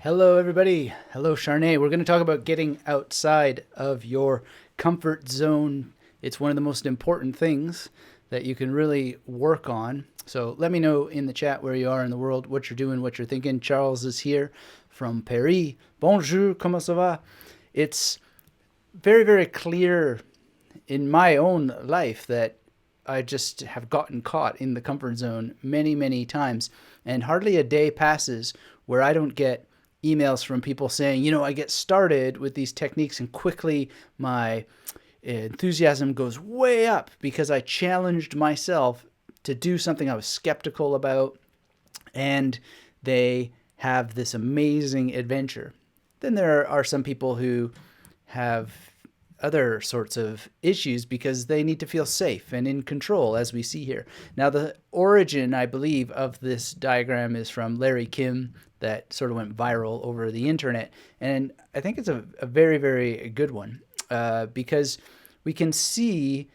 Hello, everybody. Hello, Charnay. We're going to talk about getting outside of your comfort zone. It's one of the most important things that you can really work on. So let me know in the chat where you are in the world, what you're doing, what you're thinking. Charles is here from Paris. Bonjour, comment ça va? It's very, very clear in my own life that I just have gotten caught in the comfort zone many, many times. And hardly a day passes where I don't get emails from people saying, I get started with these techniques and quickly my enthusiasm goes way up because I challenged myself to do something I was skeptical about, and they have this amazing adventure. Then there are some people who have other sorts of issues because they need to feel safe and in control, as we see here. Now, the origin, I believe, of this diagram is from Larry Kim, that sort of went viral over the internet. And I think it's a very, very good one because we can see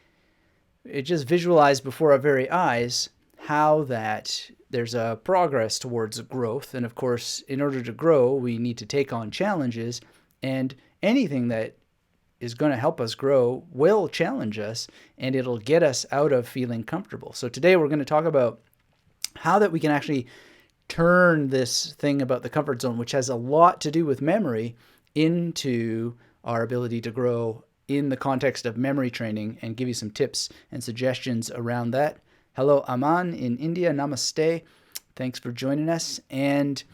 it just visualized before our very eyes how that there's a progress towards growth. And of course, in order to grow, we need to take on challenges, and anything that is going to help us grow will challenge us, and it'll get us out of feeling comfortable. So today we're going to talk about how that we can actually turn this thing about the comfort zone, which has a lot to do with memory, into our ability to grow in the context of memory training, and give you some tips and suggestions around that. Hello, Aman in India. Namaste. Thanks for joining us. And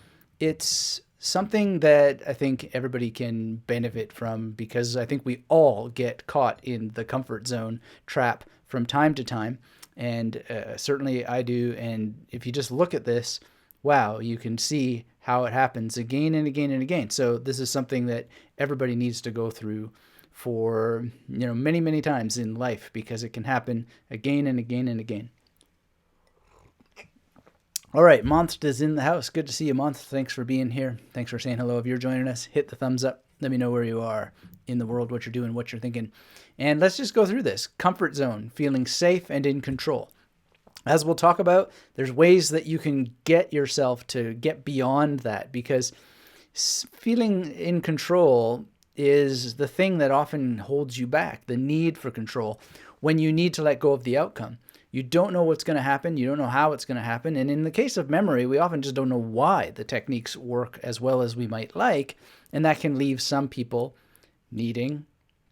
it's something that I think everybody can benefit from, because I think we all get caught in the comfort zone trap from time to time. And certainly I do. And if you just look at this, wow, you can see how it happens again and again and again. So this is something that everybody needs to go through for, many, many times in life, because it can happen again and again and again. All right, Monst is in the house. Good to see you, Monst. Thanks for being here. Thanks for saying hello. If you're joining us, hit the thumbs up. Let me know where you are in the world, what you're doing, what you're thinking. And let's just go through this. Comfort zone, feeling safe and in control. As we'll talk about, there's ways that you can get yourself to get beyond that, because feeling in control is the thing that often holds you back, the need for control, when you need to let go of the outcome. You don't know what's going to happen. You don't know how it's going to happen. And in the case of memory, we often just don't know why the techniques work as well as we might like. And that can leave some people needing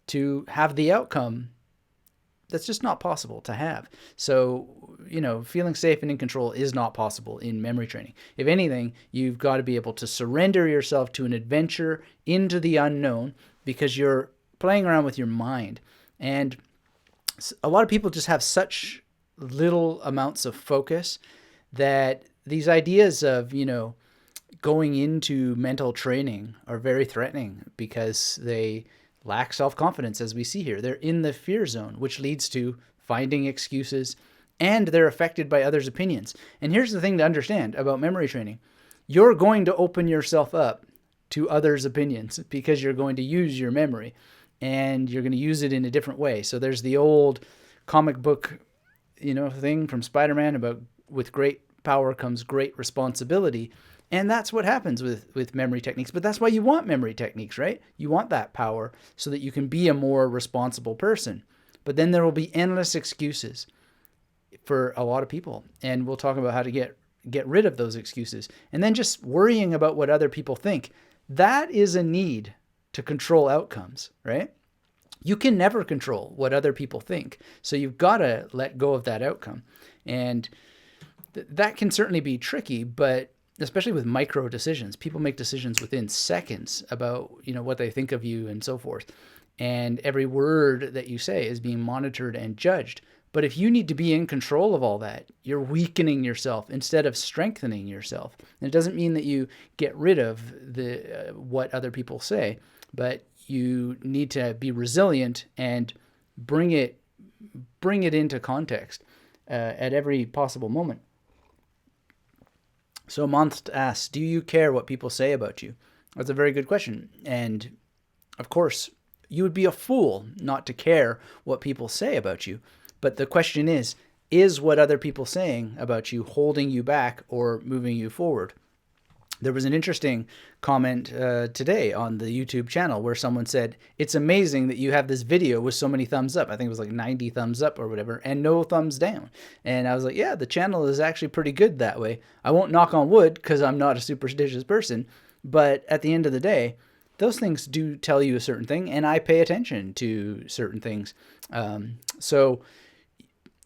to have the outcome that's just not possible to have. So, feeling safe and in control is not possible in memory training. If anything, you've got to be able to surrender yourself to an adventure into the unknown, because you're playing around with your mind. And a lot of people just have such little amounts of focus that these ideas of, going into mental training are very threatening, because they lack self-confidence, as we see here. They're in the fear zone, which leads to finding excuses, and they're affected by others' opinions. And here's the thing to understand about memory training. You're going to open yourself up to others' opinions, because you're going to use your memory, and you're going to use it in a different way. So there's the old comic book thing from Spider-Man about with great power comes great responsibility. And that's what happens with memory techniques. But that's why you want memory techniques, right? You want that power so that you can be a more responsible person. But then there will be endless excuses for a lot of people. And we'll talk about how to get rid of those excuses. And then just worrying about what other people think. That is a need to control outcomes, right? You can never control what other people think. So you've got to let go of that outcome. And that can certainly be tricky, but especially with micro decisions, people make decisions within seconds about, what they think of you and so forth. And every word that you say is being monitored and judged. But if you need to be in control of all that, you're weakening yourself instead of strengthening yourself. And it doesn't mean that you get rid of what other people say, but you need to be resilient and bring it into context at every possible moment. So Monst asks, do you care what people say about you? That's a very good question. And of course, you would be a fool not to care what people say about you. But the question is what other people saying about you holding you back or moving you forward? There was an interesting comment today on the YouTube channel where someone said, it's amazing that you have this video with so many thumbs up. I think it was like 90 thumbs up or whatever, and no thumbs down. And I was like, yeah, the channel is actually pretty good that way. I won't knock on wood because I'm not a superstitious person. But at the end of the day, those things do tell you a certain thing, and I pay attention to certain things. So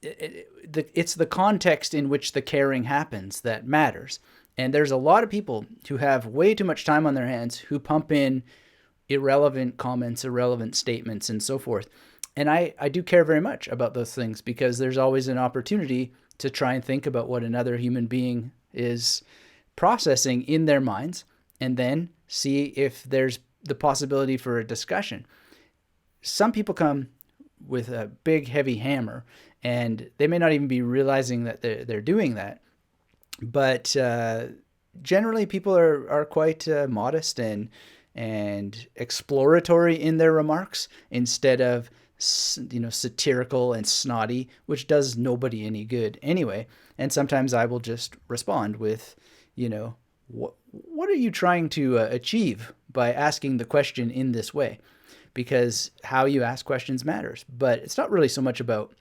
it's the context in which the caring happens that matters. And there's a lot of people who have way too much time on their hands who pump in irrelevant comments, irrelevant statements, and so forth. And I do care very much about those things because there's always an opportunity to try and think about what another human being is processing in their minds and then see if there's the possibility for a discussion. Some people come with a big, heavy hammer, and they may not even be realizing that they're doing that. But generally, people are quite modest and exploratory in their remarks instead of satirical and snotty, which does nobody any good anyway. And sometimes I will just respond with, what are you trying to achieve by asking the question in this way? Because how you ask questions matters. But it's not really so much about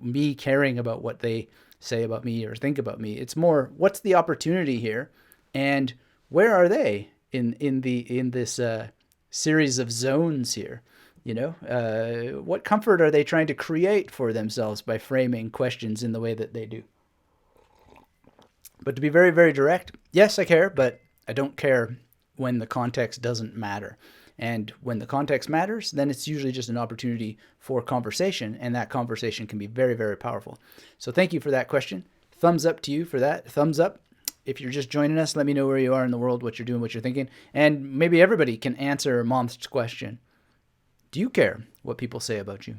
me caring about what they say about me or think about me. It's more, what's the opportunity here, and where are they in this series of zones here? What comfort are they trying to create for themselves by framing questions in the way that they do? But to be very, very direct, yes, I care, but I don't care when the context doesn't matter. And when the context matters, then it's usually just an opportunity for conversation, and that conversation can be very, very powerful. So thank you for that question. Thumbs up to you for that. Thumbs up. If you're just joining us, let me know where you are in the world, what you're doing, what you're thinking. And maybe everybody can answer Mom's question. Do you care what people say about you?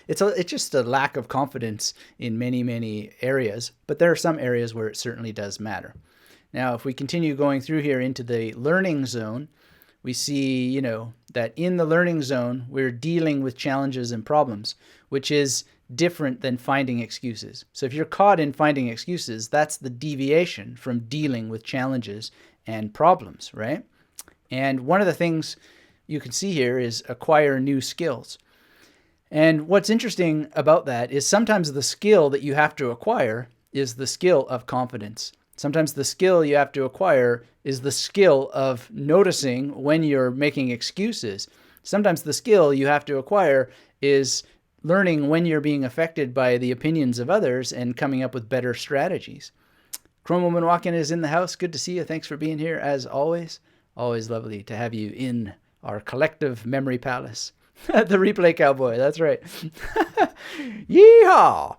It's just a lack of confidence in many, many areas, but there are some areas where it certainly does matter. Now, if we continue going through here into the learning zone, we see, that in the learning zone, we're dealing with challenges and problems, which is different than finding excuses. So if you're caught in finding excuses, that's the deviation from dealing with challenges and problems, right? And one of the things you can see here is acquire new skills. And what's interesting about that is sometimes the skill that you have to acquire is the skill of confidence. Sometimes the skill you have to acquire is the skill of noticing when you're making excuses. Sometimes the skill you have to acquire is learning when you're being affected by the opinions of others and coming up with better strategies. Chrome Woman Walking is in the house. Good to see you. Thanks for being here as always. Always lovely to have you in our collective memory palace. The replay cowboy. That's right. Yeehaw!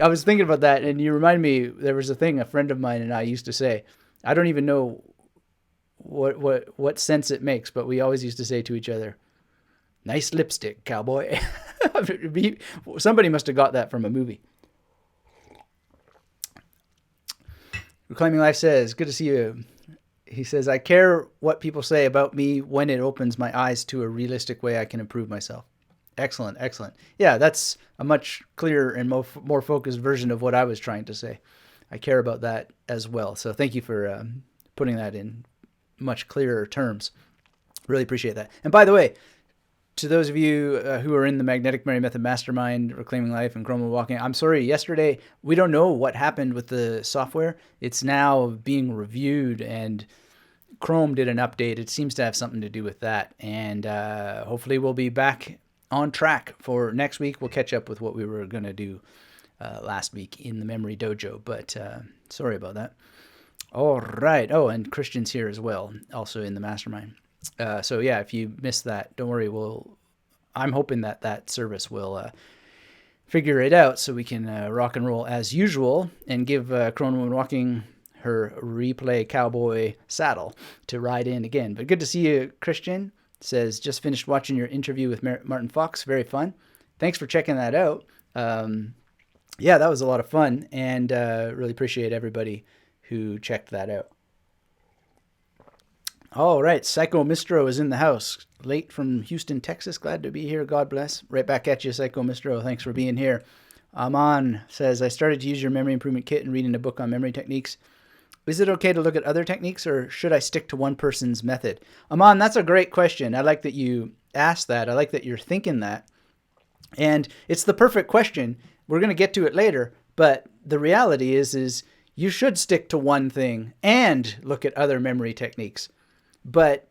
I was thinking about that, and you remind me, there was a thing a friend of mine and I used to say. I don't even know what sense it makes, but we always used to say to each other, "Nice lipstick, cowboy." Somebody must have got that from a movie. Reclaiming Life says, good to see you. He says, I care what people say about me when it opens my eyes to a realistic way I can improve myself. Excellent, excellent. Yeah, that's a much clearer and more focused version of what I was trying to say. I care about that as well. So thank you for putting that in much clearer terms. Really appreciate that. And by the way, to those of you who are in the Magnetic Mary Method Mastermind, Reclaiming Life, and Chrome Walking, I'm sorry, yesterday, we don't know what happened with the software. It's now being reviewed, and Chrome did an update. It seems to have something to do with that. And hopefully we'll be back on track for next week. We'll catch up with what we were going to do last week in the Memory Dojo, but sorry about that. All right. Oh, and Christian's here as well, also in the Mastermind. So yeah, if you missed that, don't worry. I'm hoping that service will figure it out so we can rock and roll as usual and give Chrome Woman Walking her replay cowboy saddle to ride in again. But good to see you, Christian. Says, just finished watching your interview with Martin Fox. Very fun. Thanks for checking that out. Yeah, that was a lot of fun, and really appreciate everybody who checked that out. All right, Psycho Mistro is in the house. Late from Houston, Texas. Glad to be here. God bless. Right back at you, Psycho Mistro. Thanks for being here. Aman says, I started to use your memory improvement kit and reading a book on memory techniques. Is it okay to look at other techniques, or should I stick to one person's method? Aman, that's a great question. I like that you asked that. I like that you're thinking that. And it's the perfect question. We're going to get to it later, but the reality is you should stick to one thing and look at other memory techniques. But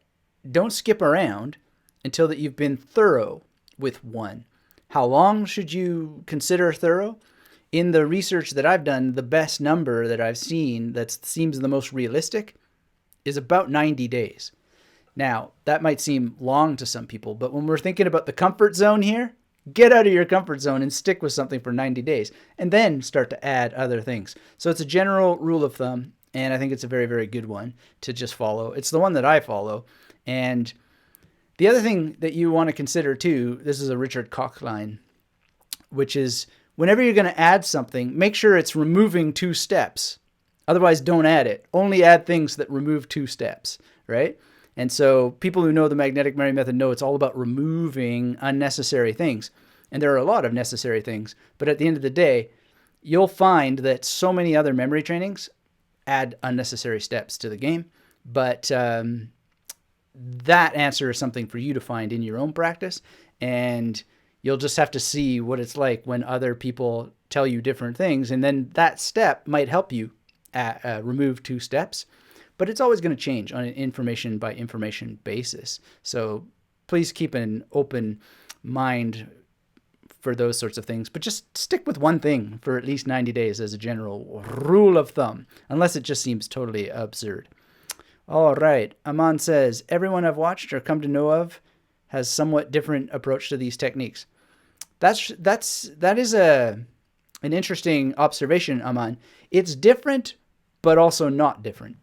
don't skip around until that you've been thorough with one. How long should you consider thorough? In the research that I've done, the best number that I've seen that seems the most realistic is about 90 days. Now, that might seem long to some people, but when we're thinking about the comfort zone here, get out of your comfort zone and stick with something for 90 days and then start to add other things. So it's a general rule of thumb, and I think it's a very, very good one to just follow. It's the one that I follow. And the other thing that you want to consider too, this is a Richard Koch line, which is whenever you're going to add something, make sure it's removing 2 steps. Otherwise, don't add it. Only add things that remove 2 steps, right? And so people who know the magnetic memory method know it's all about removing unnecessary things. And there are a lot of necessary things. But at the end of the day, you'll find that so many other memory trainings add unnecessary steps to the game. But that answer is something for you to find in your own practice. And you'll just have to see what it's like when other people tell you different things. And then that step might help you remove 2 steps. But it's always going to change on an information by information basis. So please keep an open mind for those sorts of things. But just stick with one thing for at least 90 days as a general rule of thumb, unless it just seems totally absurd. All right. Aman says, everyone I've watched or come to know of has somewhat different approach to these techniques. That is an interesting observation, Aman. It's different, but also not different.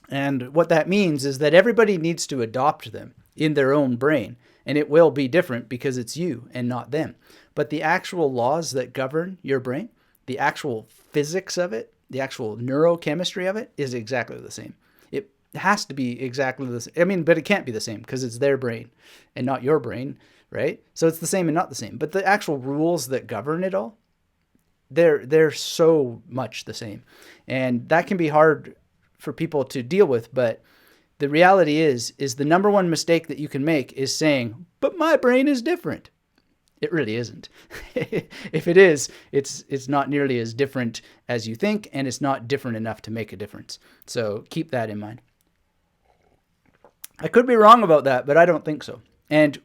And what that means is that everybody needs to adopt them in their own brain. And it will be different because it's you and not them. But the actual laws that govern your brain, the actual physics of it, the actual neurochemistry of it is exactly the same. It has to be exactly the same. I mean, but it can't be the same because it's their brain and not your brain, right? So it's the same and not the same. But the actual rules that govern it all, they're so much the same. And that can be hard for people to deal with, but the reality is the number one mistake that you can make is saying, but my brain is different. It really isn't. If it is, it's not nearly as different as you think, and it's not different enough to make a difference. So keep that in mind. I could be wrong about that, but I don't think so. And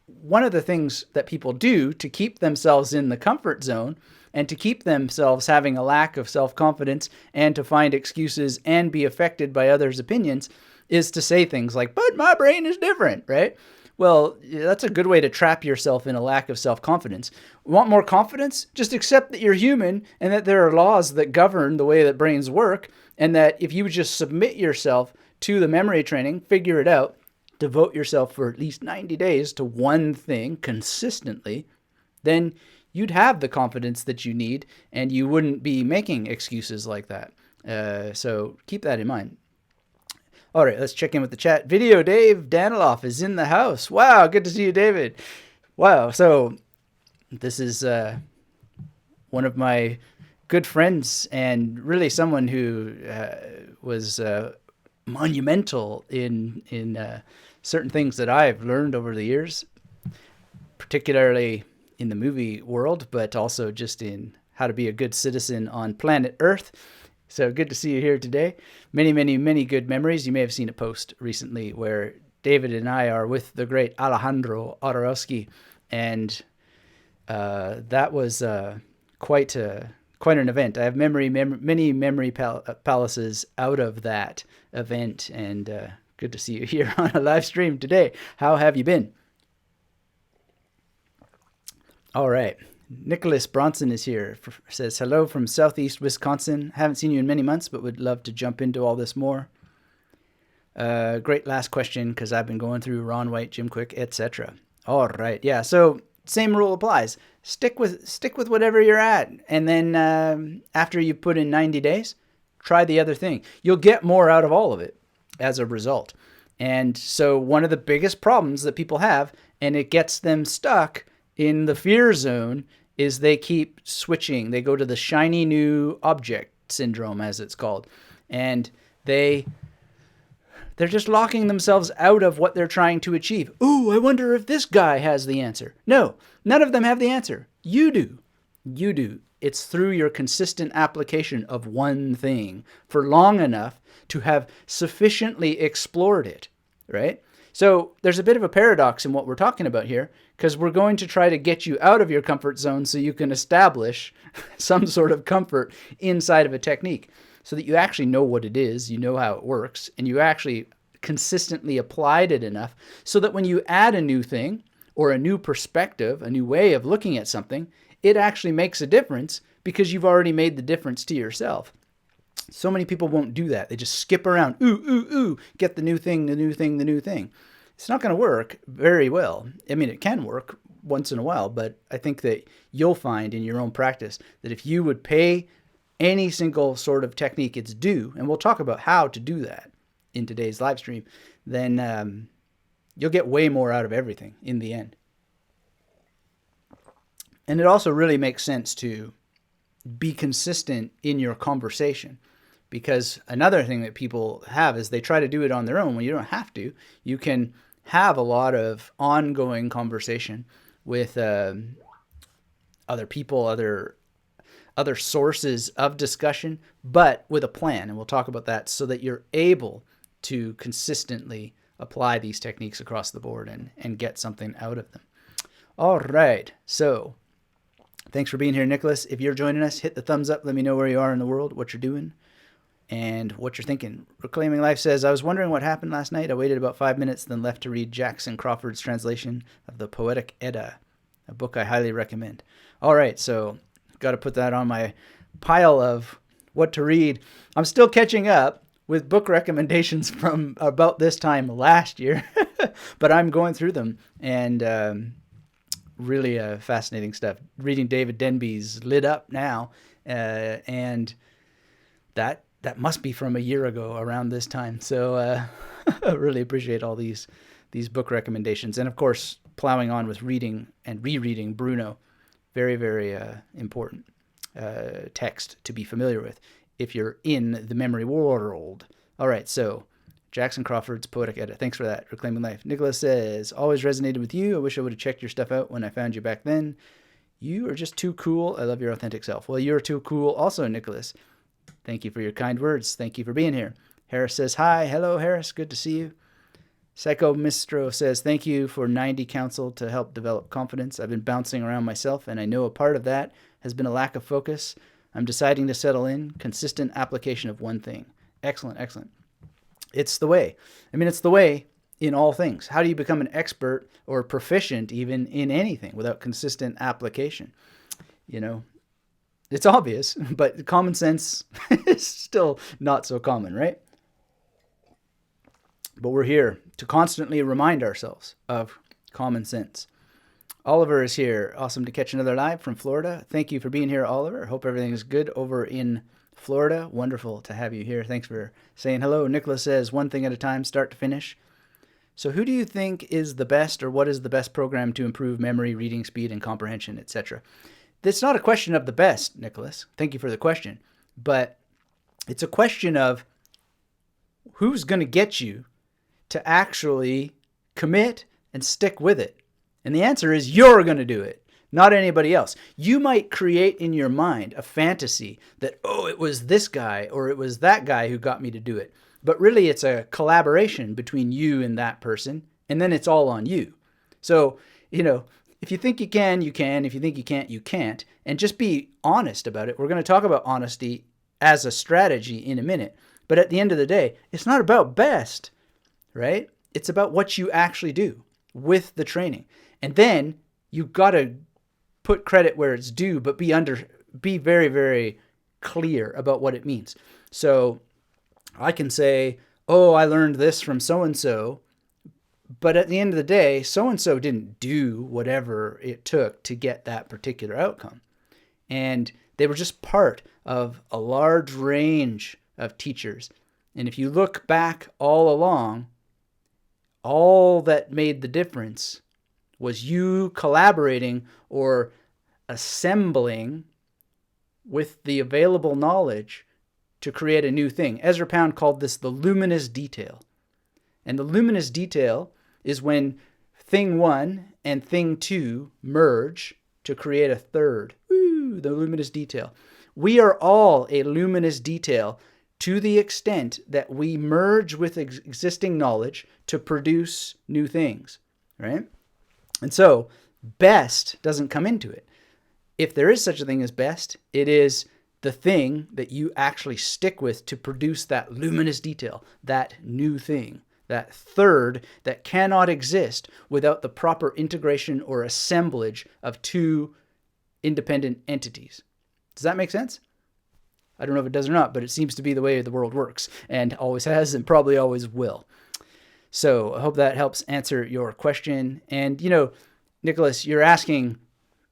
one of the things that people do to keep themselves in the comfort zone and to keep themselves having a lack of self-confidence and to find excuses and be affected by others' opinions is to say things like, but my brain is different, right? Well, that's a good way to trap yourself in a lack of self-confidence. Want more confidence? Just accept that you're human and that there are laws that govern the way that brains work, and that if you just submit yourself to the memory training, figure it out, devote yourself for at least 90 days to one thing consistently, then you'd have the confidence that you need, and you wouldn't be making excuses like that. So keep that in mind. All right, let's check in with the chat. Video Dave Daniloff is in the house. Wow, good to see you, David. Wow, so this is one of my good friends and really someone who was monumental in certain things that I've learned over the years, particularly in the movie world, but also just in how to be a good citizen on planet Earth. So good to see you here today. Many, many, many good memories. You may have seen a post recently where David and I are with the great Alejandro Jodorowsky, and that was quite an event. I have many memory palaces out of that event, and good to see you here on a live stream today. How have you been? All right. Nicholas Bronson is here, says, hello from Southeast Wisconsin. Haven't seen you in many months, but would love to jump into all this more. Great last question, because I've been going through Ron White, Jim Quick, etc. All right. Yeah, so same rule applies. Stick with whatever you're at. And then after you put in 90 days, try the other thing. You'll get more out of all of it as a result. And so one of the biggest problems that people have, and it gets them stuck in the fear zone, is they keep switching. They go to the shiny new object syndrome, as it's called. And they're just locking themselves out of what they're trying to achieve. Ooh, I wonder if this guy has the answer. No, none of them have the answer. You do. You do. It's through your consistent application of one thing for long enough to have sufficiently explored it, right? So there's a bit of a paradox in what we're talking about here, because we're going to try to get you out of your comfort zone so you can establish some sort of comfort inside of a technique so that you actually know what it is, you know how it works, and you actually consistently applied it enough so that when you add a new thing or a new perspective, a new way of looking at something, it actually makes a difference because you've already made the difference to yourself. So many people won't do that. They just skip around, get the new thing, the new thing, the new thing. It's not going to work very well. I mean, it can work once in a while, but I think that you'll find in your own practice that if you would pay any single sort of technique its due, and we'll talk about how to do that in today's live stream, then you'll get way more out of everything in the end. And it also really makes sense to be consistent in your conversation, because another thing that people have is they try to do it on their own when you don't have to. You can have a lot of ongoing conversation with other people, other sources of discussion, but with a plan. And we'll talk about that so that you're able to consistently apply these techniques across the board and get something out of them. All right. So thanks for being here, Nicholas. If you're joining us, hit the thumbs up. Let me know where you are in the world, what you're doing, and what you're thinking. Reclaiming Life says, I was wondering what happened last night. I waited about 5 minutes, then left to read Jackson Crawford's translation of the Poetic Edda, a book I highly recommend. All right, so got to put that on my pile of what to read. I'm still catching up with book recommendations from about this time last year, but I'm going through them, and really fascinating stuff. Reading David Denby's Lit Up now, and that must be from a year ago around this time. So I really appreciate all these book recommendations. And of course, plowing on with reading and rereading Bruno. Very, very important text to be familiar with if you're in the memory world. All right, so Jackson Crawford's Poetic Edda. Thanks for that. Reclaiming Life. Nicholas says, always resonated with you. I wish I would have checked your stuff out when I found you back then. You are just too cool. I love your authentic self. Well, you're too cool also, Nicholas. Thank you for your kind words. Thank you for being here. Harris says, hi. Hello, Harris. Good to see you. Psycho Mistro says, thank you for 90 counsel to help develop confidence. I've been bouncing around myself, and I know a part of that has been a lack of focus. I'm deciding to settle in. Consistent application of one thing. Excellent, excellent. It's the way. I mean, it's the way in all things. How do you become an expert or proficient even in anything without consistent application? You know, it's obvious, but common sense is still not so common, right? But we're here to constantly remind ourselves of common sense. Oliver is here. Awesome to catch another live from Florida. Thank you for being here, Oliver. Hope everything is good over in Florida. Wonderful to have you here. Thanks for saying hello. Nicholas says, one thing at a time, start to finish. So who do you think is the best, or what is the best program to improve memory, reading speed, and comprehension, etc.? It's not a question of the best, Nicholas. Thank you for the question. But it's a question of who's going to get you to actually commit and stick with it. And the answer is you're going to do it, not anybody else. You might create in your mind a fantasy that, oh, it was this guy or it was that guy who got me to do it. But really it's a collaboration between you and that person, and then it's all on you. So, you know, if you think you can, you can. If you think you can't, you can't. And just be honest about it. We're going to talk about honesty as a strategy in a minute. But at the end of the day, it's not about best, right? It's about what you actually do with the training. And then you've got to put credit where it's due, but be very, very clear about what it means. So I can say, oh, I learned this from so-and-so, but at the end of the day, so-and-so didn't do whatever it took to get that particular outcome. And they were just part of a large range of teachers. And if you look back all along, all that made the difference was you collaborating or assembling with the available knowledge to create a new thing. Ezra Pound called this the luminous detail. And the luminous detail is when thing 1 and thing 2 merge to create a third. Woo, the luminous detail. We are all a luminous detail to the extent that we merge with existing knowledge to produce new things, right? And so best doesn't come into it. If there is such a thing as best, it is the thing that you actually stick with to produce that luminous detail, that new thing, that third that cannot exist without the proper integration or assemblage of two independent entities. Does that make sense? I don't know if it does or not, but it seems to be the way the world works, and always has and probably always will. So I hope that helps answer your question. And, Nicholas, you're asking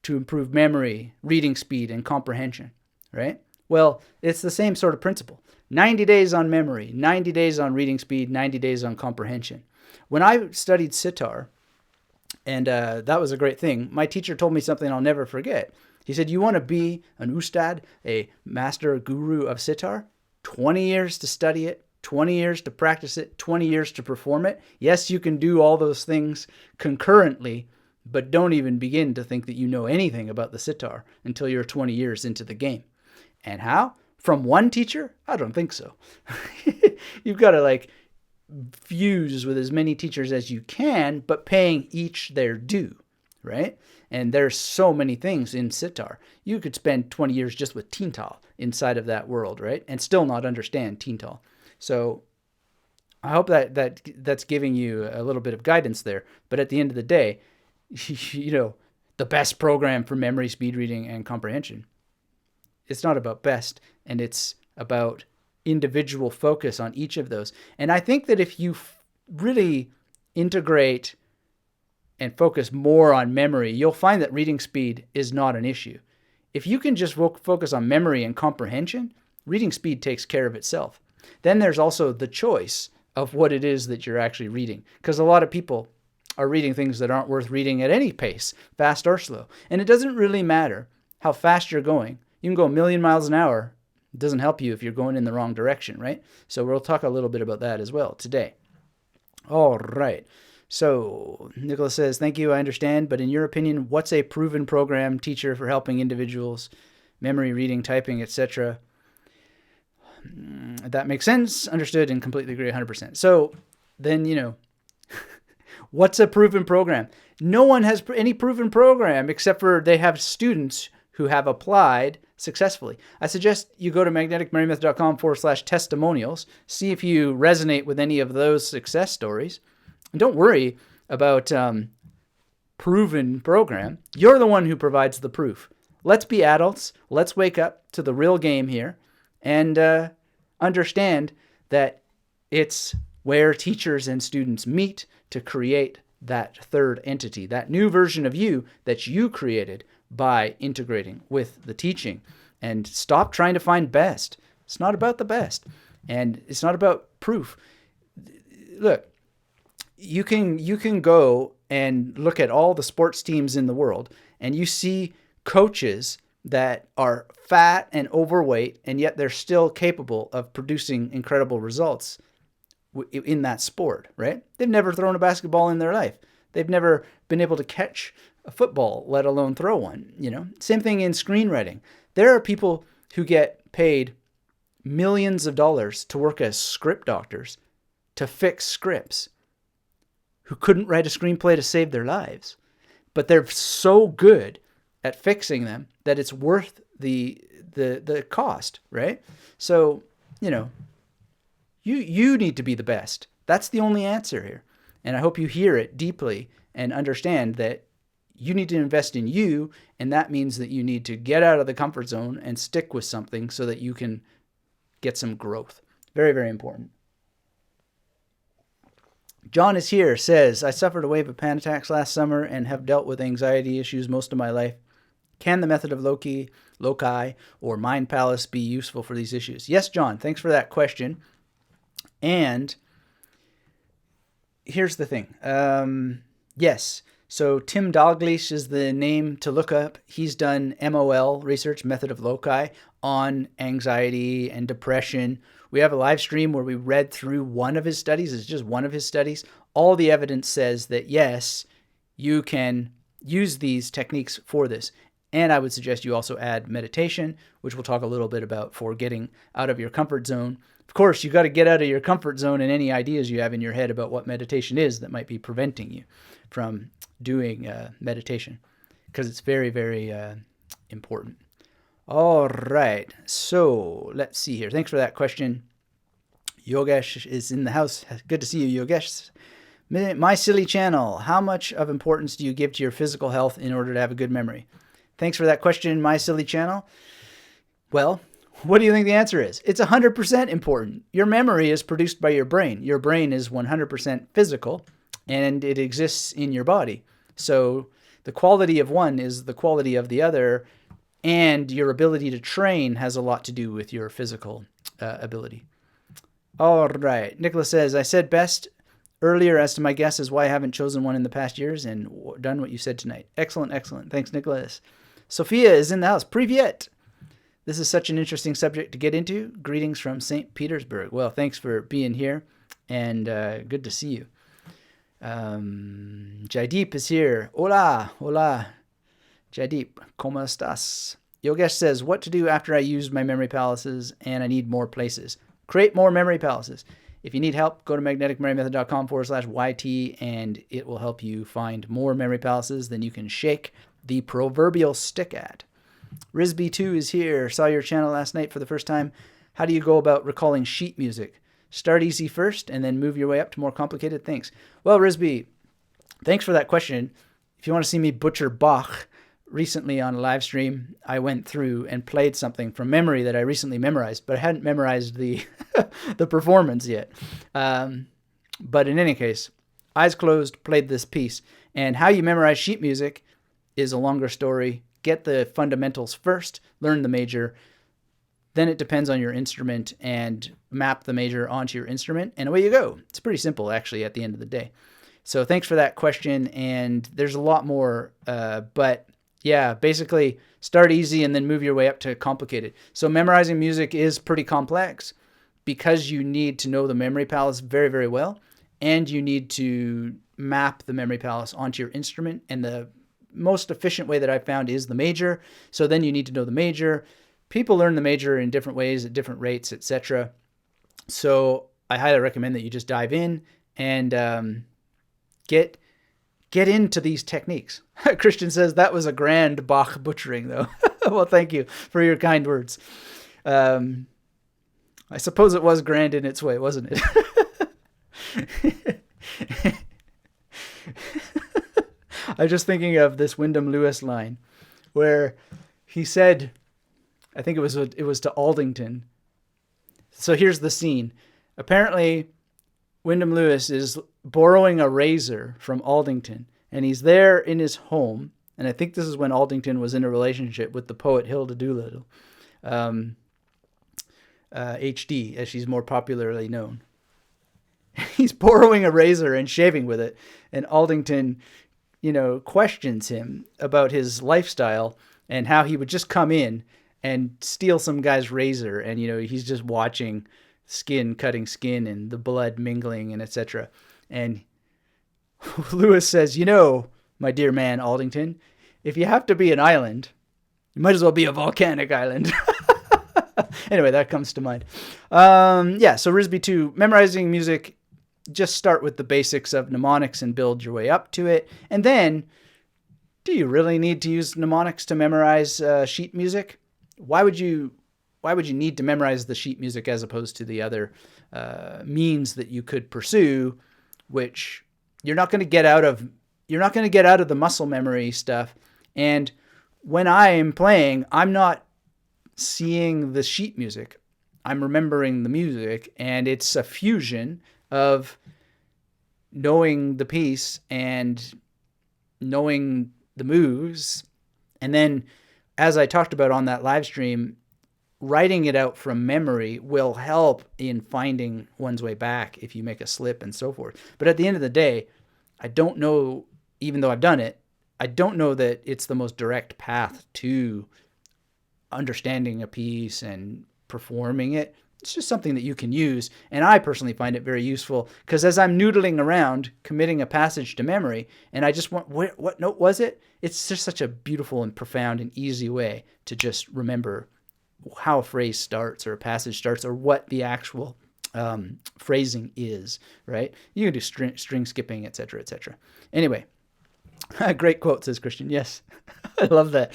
to improve memory, reading speed, and comprehension, right? Well, it's the same sort of principle. 90 days on memory, 90 days on reading speed, 90 days on comprehension. When I studied sitar, and that was a great thing, my teacher told me something I'll never forget. He said, you want to be an ustad, a master guru of sitar? 20 years to study it, 20 years to practice it, 20 years to perform it. Yes, you can do all those things concurrently, but don't even begin to think that you know anything about the sitar until you're 20 years into the game. And how? From one teacher? I don't think so. You've got to fuse with as many teachers as you can, but paying each their due, right? And there's so many things in sitar. You could spend 20 years just with tintal inside of that world, right? And still not understand tintal. So I hope that's giving you a little bit of guidance there. But at the end of the day, the best program for memory, speed reading, and comprehension. It's not about best, and it's about individual focus on each of those. And I think that if you really integrate and focus more on memory, you'll find that reading speed is not an issue. If you can just focus on memory and comprehension, reading speed takes care of itself. Then there's also the choice of what it is that you're actually reading, because a lot of people are reading things that aren't worth reading at any pace, fast or slow. And it doesn't really matter how fast you're going. You can go 1,000,000 miles an hour. It doesn't help you if you're going in the wrong direction, right? So we'll talk a little bit about that as well today. All right. So Nicholas says, thank you, I understand, but in your opinion, what's a proven program teacher for helping individuals, memory, reading, typing, etc.? That makes sense, understood, and completely agree 100%. So then, what's a proven program? No one has any proven program except for they have students who have applied successfully. I suggest you go to magneticmarymethod.com/testimonials, see if you resonate with any of those success stories. And don't worry about proven program. You're the one who provides the proof. Let's be adults. Let's wake up to the real game here and understand that it's where teachers and students meet to create that third entity, that new version of you that you created by integrating with the teaching. And stop trying to find best. It's not about the best. And it's not about proof. Look, you can go and look at all the sports teams in the world, and you see coaches that are fat and overweight, and yet they're still capable of producing incredible results in that sport, right? They've never thrown a basketball in their life. They've never been able to catch a football, let alone throw one, Same thing in screenwriting. There are people who get paid millions of dollars to work as script doctors to fix scripts, who couldn't write a screenplay to save their lives. But they're so good at fixing them that it's worth the cost, right? So, you need to be the best. That's the only answer here. And I hope you hear it deeply and understand that you need to invest in you, and that means that you need to get out of the comfort zone and stick with something so that you can get some growth. Very, very important. John is here, says, I suffered a wave of panic attacks last summer and have dealt with anxiety issues most of my life. Can the method of loci, or mind palace be useful for these issues? Yes, John, thanks for that question. And here's the thing. Yes. So Tim Dalglish is the name to look up. He's done MOL research, method of loci, on anxiety and depression. We have a live stream where we read through one of his studies. It's just one of his studies. All the evidence says that, yes, you can use these techniques for this. And I would suggest you also add meditation, which we'll talk a little bit about for getting out of your comfort zone. Of course, you got to get out of your comfort zone and any ideas you have in your head about what meditation is that might be preventing you from doing meditation, because it's very, very important. All right. So let's see here. Thanks for that question. Yogesh is in the house. Good to see you, Yogesh. My silly channel. How much of importance do you give to your physical health in order to have a good memory? Thanks for that question, my silly channel. Well, what do you think the answer is? It's 100% important. Your memory is produced by your brain. Your brain is 100% physical, and it exists in your body. So the quality of one is the quality of the other, and your ability to train has a lot to do with your physical ability. All right. Nicholas says, I said best earlier as to my guess is why I haven't chosen one in the past years and done what you said tonight. Excellent, excellent. Thanks, Nicholas. Sophia is in the house. Privyet. This is such an interesting subject to get into. Greetings from St. Petersburg. Well, thanks for being here, and good to see you. Jaideep is here. Hola, hola. Jaideep, ¿cómo estás? Yogesh says, what to do after I use my memory palaces and I need more places? Create more memory palaces. If you need help, go to magneticmemorymethod.com/YT, and it will help you find more memory palaces than you can shake the proverbial stick at. Risby2 is here. Saw your channel last night for the first time. How do you go about recalling sheet music? Start easy first and then move your way up to more complicated things. Well, Risby, thanks for that question. If you want to see me butcher Bach, recently on a live stream, I went through and played something from memory that I recently memorized, but I hadn't memorized the the performance yet. But in any case, eyes closed, played this piece. And how you memorize sheet music is a longer story. Get the fundamentals first, learn the major, then it depends on your instrument, and map the major onto your instrument, and away you go. It's pretty simple, actually, at the end of the day. So thanks for that question, and there's a lot more, but yeah, basically start easy and then move your way up to complicated. So memorizing music is pretty complex because you need to know the memory palace very, very well, and you need to map the memory palace onto your instrument, and the most efficient way that I've found is the major. So then you need to know the major. People learn the major in different ways at different rates, etc. So I highly recommend that you just dive in and get into these techniques. Christian says that was a grand Bach butchering, though. Well, thank you for your kind words. I suppose it was grand in its way, wasn't it? I'm just thinking of this Wyndham Lewis line where he said, I think it was to Aldington. So here's the scene. Apparently, Wyndham Lewis is borrowing a razor from Aldington, and he's there in his home. And I think this is when Aldington was in a relationship with the poet Hilda Doolittle, HD, as she's more popularly known. He's borrowing a razor and shaving with it, and Aldington, questions him about his lifestyle and how he would just come in and steal some guy's razor, and he's just watching skin cutting skin and the blood mingling and etc. And Lewis says, my dear man Aldington, if you have to be an island, you might as well be a volcanic island. Anyway, that comes to mind. So Risby 2, memorizing music, just start with the basics of mnemonics and build your way up to it. And then, do you really need to use mnemonics to memorize sheet music? Why would you need to memorize the sheet music as opposed to the other means that you could pursue, which you're not going to get out of the muscle memory stuff. And when I am playing, I'm not seeing the sheet music. I'm remembering the music, and it's a fusion of knowing the piece and knowing the moves. And then, as I talked about on that live stream, writing it out from memory will help in finding one's way back if you make a slip and so forth. But at the end of the day, I don't know even though I've done it, I don't know that it's the most direct path to understanding a piece and performing it. It's just something that you can use. And I personally find it very useful because as I'm noodling around, committing a passage to memory, and I just want, what note was it? It's just such a beautiful and profound and easy way to just remember how a phrase starts or a passage starts or what the actual phrasing is, right? You can do string skipping, etc., etc. Anyway, great quote, says Christian. Yes, I love that.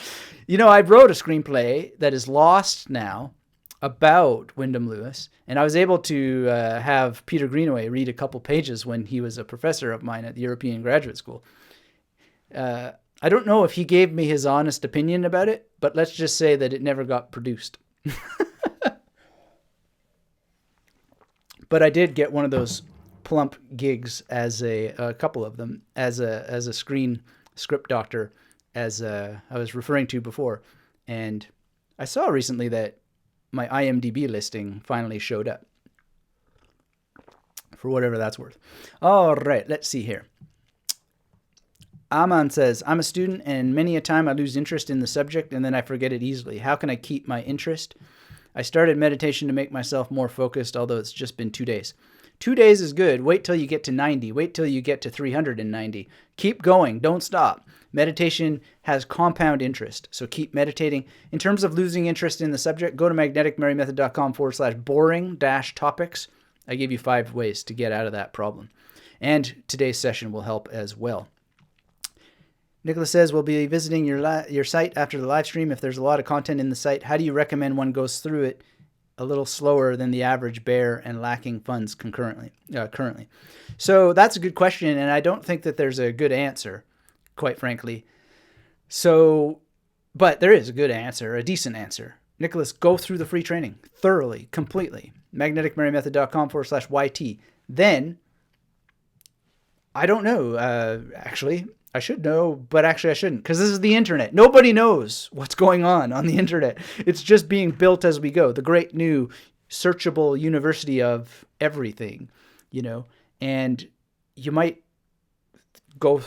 I wrote a screenplay that is lost now about Wyndham Lewis, and I was able to have Peter Greenaway read a couple pages when he was a professor of mine at the European Graduate School. I don't know if he gave me his honest opinion about it, but let's just say that it never got produced. But I did get one of those plump gigs as a couple of them as a screen script doctor, as I was referring to before. And I saw recently that my IMDb listing finally showed up, for whatever that's worth. All right, let's see here. Aman says, I'm a student and many a time I lose interest in the subject and then I forget it easily. How can I keep my interest? I started meditation to make myself more focused, although it's just been 2 days. 2 days is good. Wait till you get to 90. Wait till you get to 390. Keep going. Don't stop. Meditation has compound interest, so keep meditating. In terms of losing interest in the subject, go to magneticmerrymethod.com/boring-topics. I gave you 5 ways to get out of that problem. And today's session will help as well. Nicholas says, we'll be visiting your site after the live stream. If there's a lot of content in the site, how do you recommend one goes through it a little slower than the average bear and lacking funds currently? So that's a good question, and I don't think that there's a good answer, quite frankly. But there is a good answer, a decent answer. Nicholas, go through the free training thoroughly, completely. magneticmerrymethod.com/YT. Then, I don't know, actually, I should know, but actually I shouldn't, because this is the internet. Nobody knows what's going on the internet. It's just being built as we go. The great new searchable university of everything, and you might go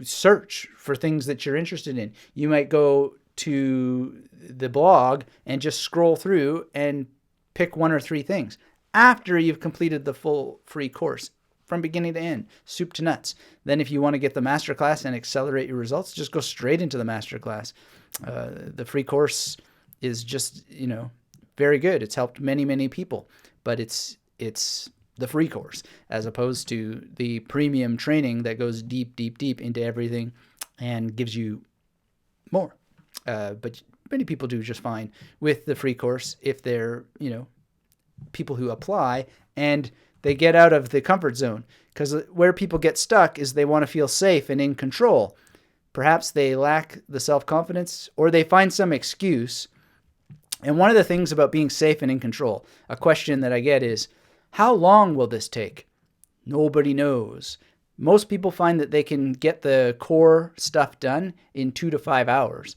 search for things that you're interested in. You might go to the blog and just scroll through and pick 1 or 3 things after you've completed the full free course. From beginning to end, soup to nuts. Then if you want to get the masterclass and accelerate your results, just go straight into the masterclass. The free course is just, very good. It's helped many, many people, but it's the free course as opposed to the premium training that goes deep, deep, deep into everything and gives you more. But many people do just fine with the free course if they're, people who apply and they get out of the comfort zone, because where people get stuck is they want to feel safe and in control. Perhaps they lack the self-confidence or they find some excuse. And one of the things about being safe and in control, a question that I get is, how long will this take? Nobody knows. Most people find that they can get the core stuff done in 2 to 5 hours,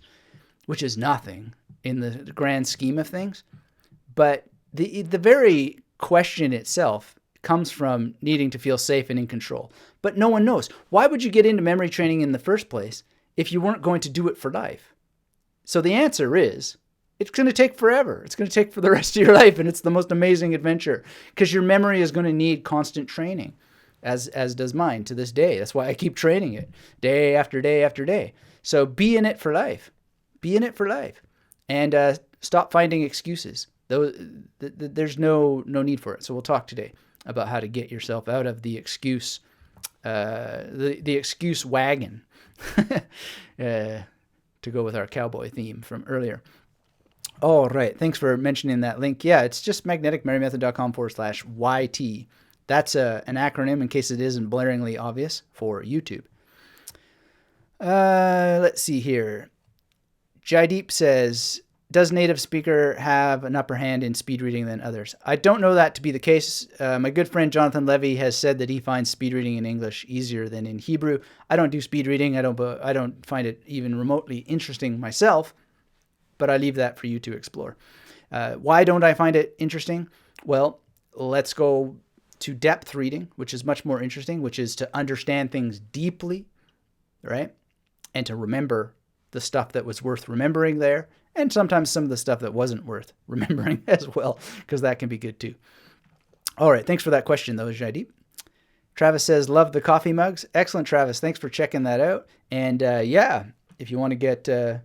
which is nothing in the grand scheme of things. But the very question itself comes from needing to feel safe and in control. But no one knows. Why would you get into memory training in the first place if you weren't going to do it for life? So the answer is, it's going to take forever. It's going to take for the rest of your life, and it's the most amazing adventure because your memory is going to need constant training, as does mine to this day. That's why I keep training it day after day after day. So be in it for life. Be in it for life. And stop finding excuses. There's no need for it. So we'll talk today about how to get yourself out of the excuse, the excuse wagon, to go with our cowboy theme from earlier. All right. Thanks for mentioning that link. Yeah, it's just magneticmerrymethod.com/YT. That's an acronym in case it isn't blaringly obvious for YouTube. Let's see here. Jaideep says, does native speaker have an upper hand in speed reading than others? I don't know that to be the case. My good friend Jonathan Levy has said that he finds speed reading in English easier than in Hebrew. I don't do speed reading. I don't find it even remotely interesting myself, but I leave that for you to explore. Why don't I find it interesting? Well, let's go to depth reading, which is much more interesting, which is to understand things deeply, right? And to remember the stuff that was worth remembering there, and sometimes some of the stuff that wasn't worth remembering as well, because that can be good too. All right, thanks for that question, though, Jaideep. Travis says, love the coffee mugs. Excellent, Travis. Thanks for checking that out. And yeah, if you want to get a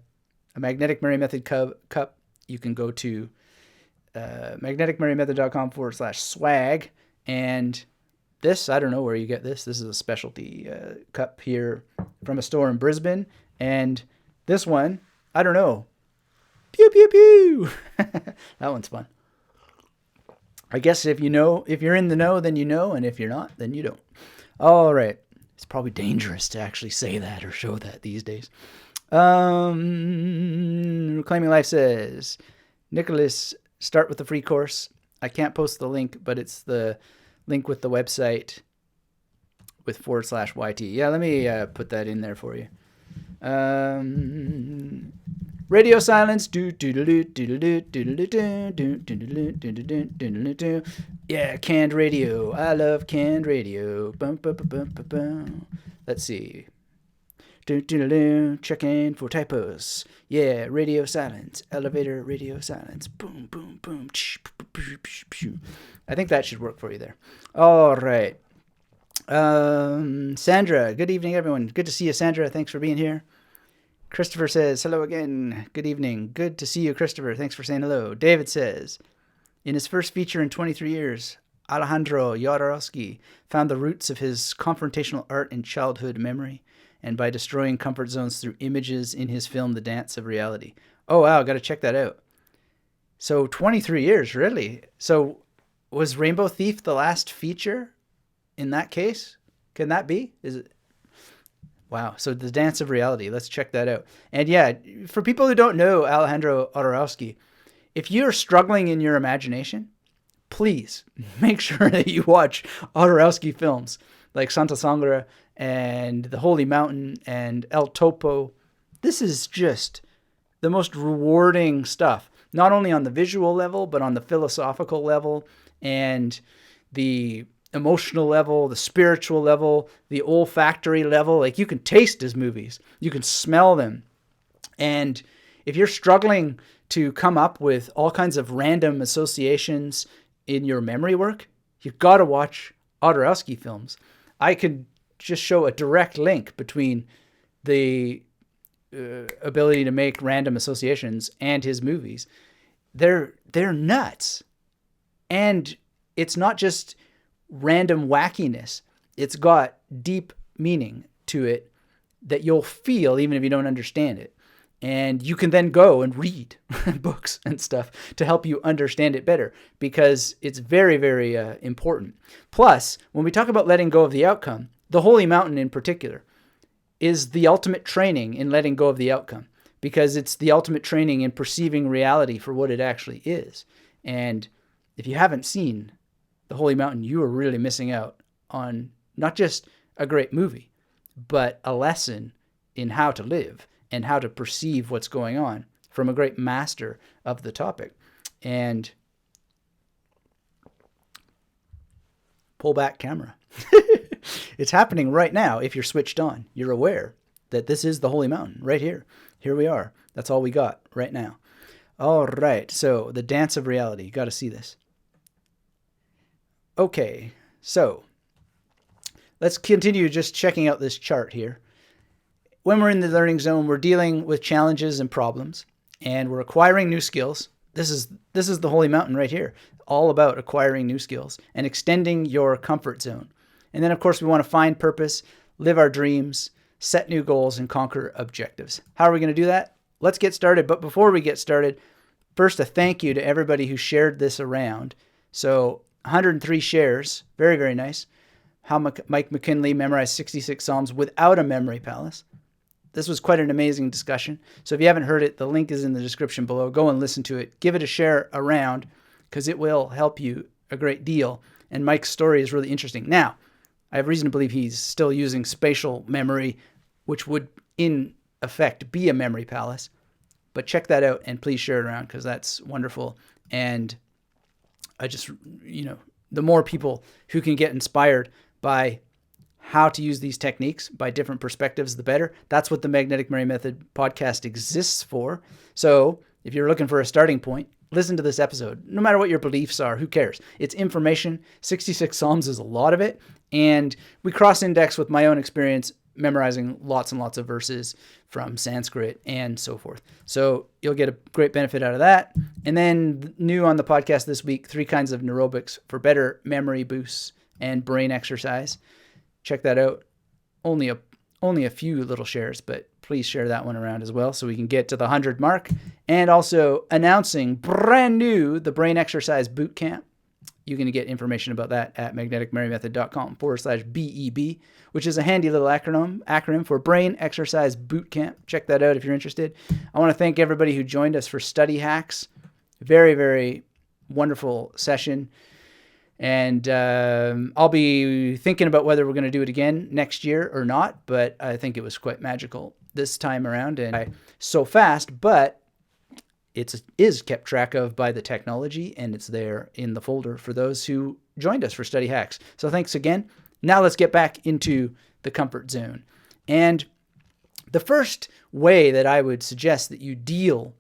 Magnetic Mary Method cup, you can go to magneticmarymethod.com/swag. And this, I don't know where you get this. This is a specialty cup here from a store in Brisbane. And this one, I don't know. Pew, pew, pew. That one's fun. I guess if you're in the know, then you know. And if you're not, then you don't. All right. It's probably dangerous to actually say that or show that these days. Reclaiming Life says, Nicholas, start with the free course. I can't post the link, but it's the link with the website with /YT. Yeah, let me put that in there for you. Radio silence. Yeah, canned radio. I love canned radio. Let's see. Check in for typos. Yeah, radio silence. Elevator radio silence. Boom, boom, boom. I think that should work for you there. All right. Sandra, good evening, everyone. Good to see you, Sandra. Thanks for being here. Christopher says, hello again. Good evening. Good to see you, Christopher. Thanks for saying hello. David says, in his first feature in 23 years, Alejandro Jodorowsky found the roots of his confrontational art in childhood memory, and by destroying comfort zones through images in his film, The Dance of Reality. Oh, wow. Got to check that out. So 23 years, really? So was Rainbow Thief the last feature in that case? Can that be? Is it? Wow. So The Dance of Reality. Let's check that out. And yeah, for people who don't know Alejandro Jodorowsky, if you're struggling in your imagination, please make sure that you watch Jodorowsky films like Santa Sangre and The Holy Mountain and El Topo. This is just the most rewarding stuff, not only on the visual level, but on the philosophical level and the emotional level, the spiritual level, the olfactory level. Like, you can taste his movies. You can smell them. And if you're struggling to come up with all kinds of random associations in your memory work, you've got to watch Jodorowsky films. I could just show a direct link between the ability to make random associations and his movies. They're nuts. And it's not just random wackiness. It's got deep meaning to it that you'll feel even if you don't understand it. And you can then go and read books and stuff to help you understand it better, because it's very, very important. Plus, when we talk about letting go of the outcome, The Holy Mountain in particular is the ultimate training in letting go of the outcome, because it's the ultimate training in perceiving reality for what it actually is. And if you haven't seen The Holy Mountain, you are really missing out on not just a great movie, but a lesson in how to live and how to perceive what's going on from a great master of the topic. And pull back camera. It's happening right now. If you're switched on, you're aware that this is the Holy Mountain right here. Here we are. That's all we got right now. All right. So The Dance of Reality. You got to see this. Okay. So let's continue just checking out this chart here. When we're in the learning zone, we're dealing with challenges and problems, and we're acquiring new skills. This is the Holy Mountain right here, all about acquiring new skills and extending your comfort zone. And then, of course, we want to find purpose, live our dreams, set new goals, and conquer objectives. How are we going to do that? Let's get started. But before we get started, first, a thank you to everybody who shared this around. So 103 shares. Very, very nice. How Mike McKinley memorized 66 Psalms without a memory palace. This was quite an amazing discussion. So if you haven't heard it, the link is in the description below. Go and listen to it. Give it a share around, because it will help you a great deal. And Mike's story is really interesting. Now, I have reason to believe he's still using spatial memory, which would, in effect, be a memory palace. But check that out, and please share it around, because that's wonderful. And I just, the more people who can get inspired by how to use these techniques by different perspectives, the better. That's what the Magnetic Mary Method podcast exists for. So if you're looking for a starting point, listen to this episode. No matter what your beliefs are, who cares? It's information. 66 Psalms is a lot of it. And we cross-index with my own experience memorizing lots and lots of verses from Sanskrit and so forth. So you'll get a great benefit out of that. And then new on the podcast this week, 3 kinds of neurobics for better memory boosts and brain exercise. Check that out. Only a few little shares, but please share that one around as well so we can get to the 100 mark. And also announcing brand new, the Brain Exercise Bootcamp. You're going to get information about that at magneticmarymethod.com/BEB, which is a handy little acronym for Brain Exercise Bootcamp. Check that out if you're interested. I want to thank everybody who joined us for Study Hacks. Very, very wonderful session. And I'll be thinking about whether we're going to do it again next year or not, but I think it was quite magical this time around and so fast, but it is kept track of by the technology, and it's there in the folder for those who joined us for Study Hacks. So thanks again. Now let's get back into the comfort zone. And the first way that I would suggest that you deal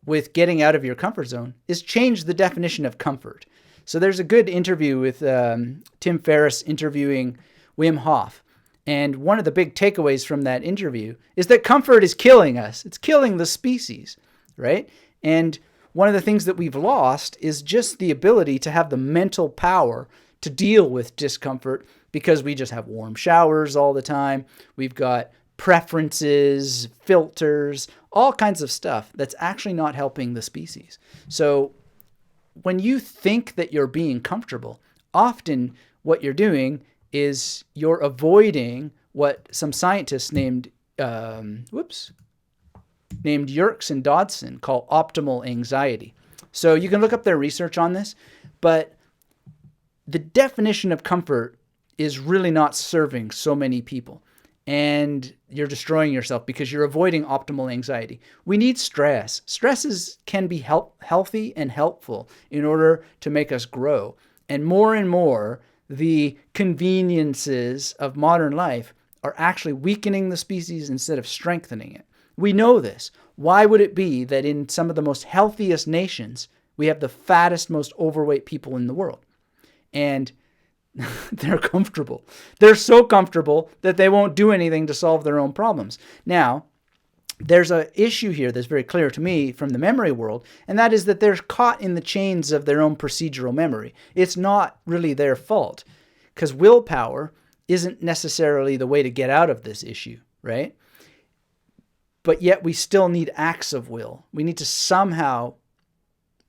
with getting out of your comfort zone is change the definition of comfort. So there's a good interview with Tim Ferriss interviewing Wim Hof. And one of the big takeaways from that interview is that comfort is killing us. It's killing the species, right? And one of the things that we've lost is just the ability to have the mental power to deal with discomfort because we just have warm showers all the time. We've got preferences, filters, all kinds of stuff that's actually not helping the species. So when you think that you're being comfortable, often what you're doing is you're avoiding what some scientists named Yerkes and Dodson call optimal anxiety. So you can look up their research on this, but the definition of comfort is really not serving so many people. And you're destroying yourself because you're avoiding optimal anxiety. We need stress. Stresses can be healthy and helpful in order to make us grow. And more, the conveniences of modern life are actually weakening the species instead of strengthening it. We know this. Why would it be that in some of the most healthiest nations, we have the fattest, most overweight people in the world? And they're comfortable. They're so comfortable that they won't do anything to solve their own problems. Now, there's an issue here that's very clear to me from the memory world, and that is that they're caught in the chains of their own procedural memory. It's not really their fault, because willpower isn't necessarily the way to get out of this issue, right? But yet we still need acts of will. We need to somehow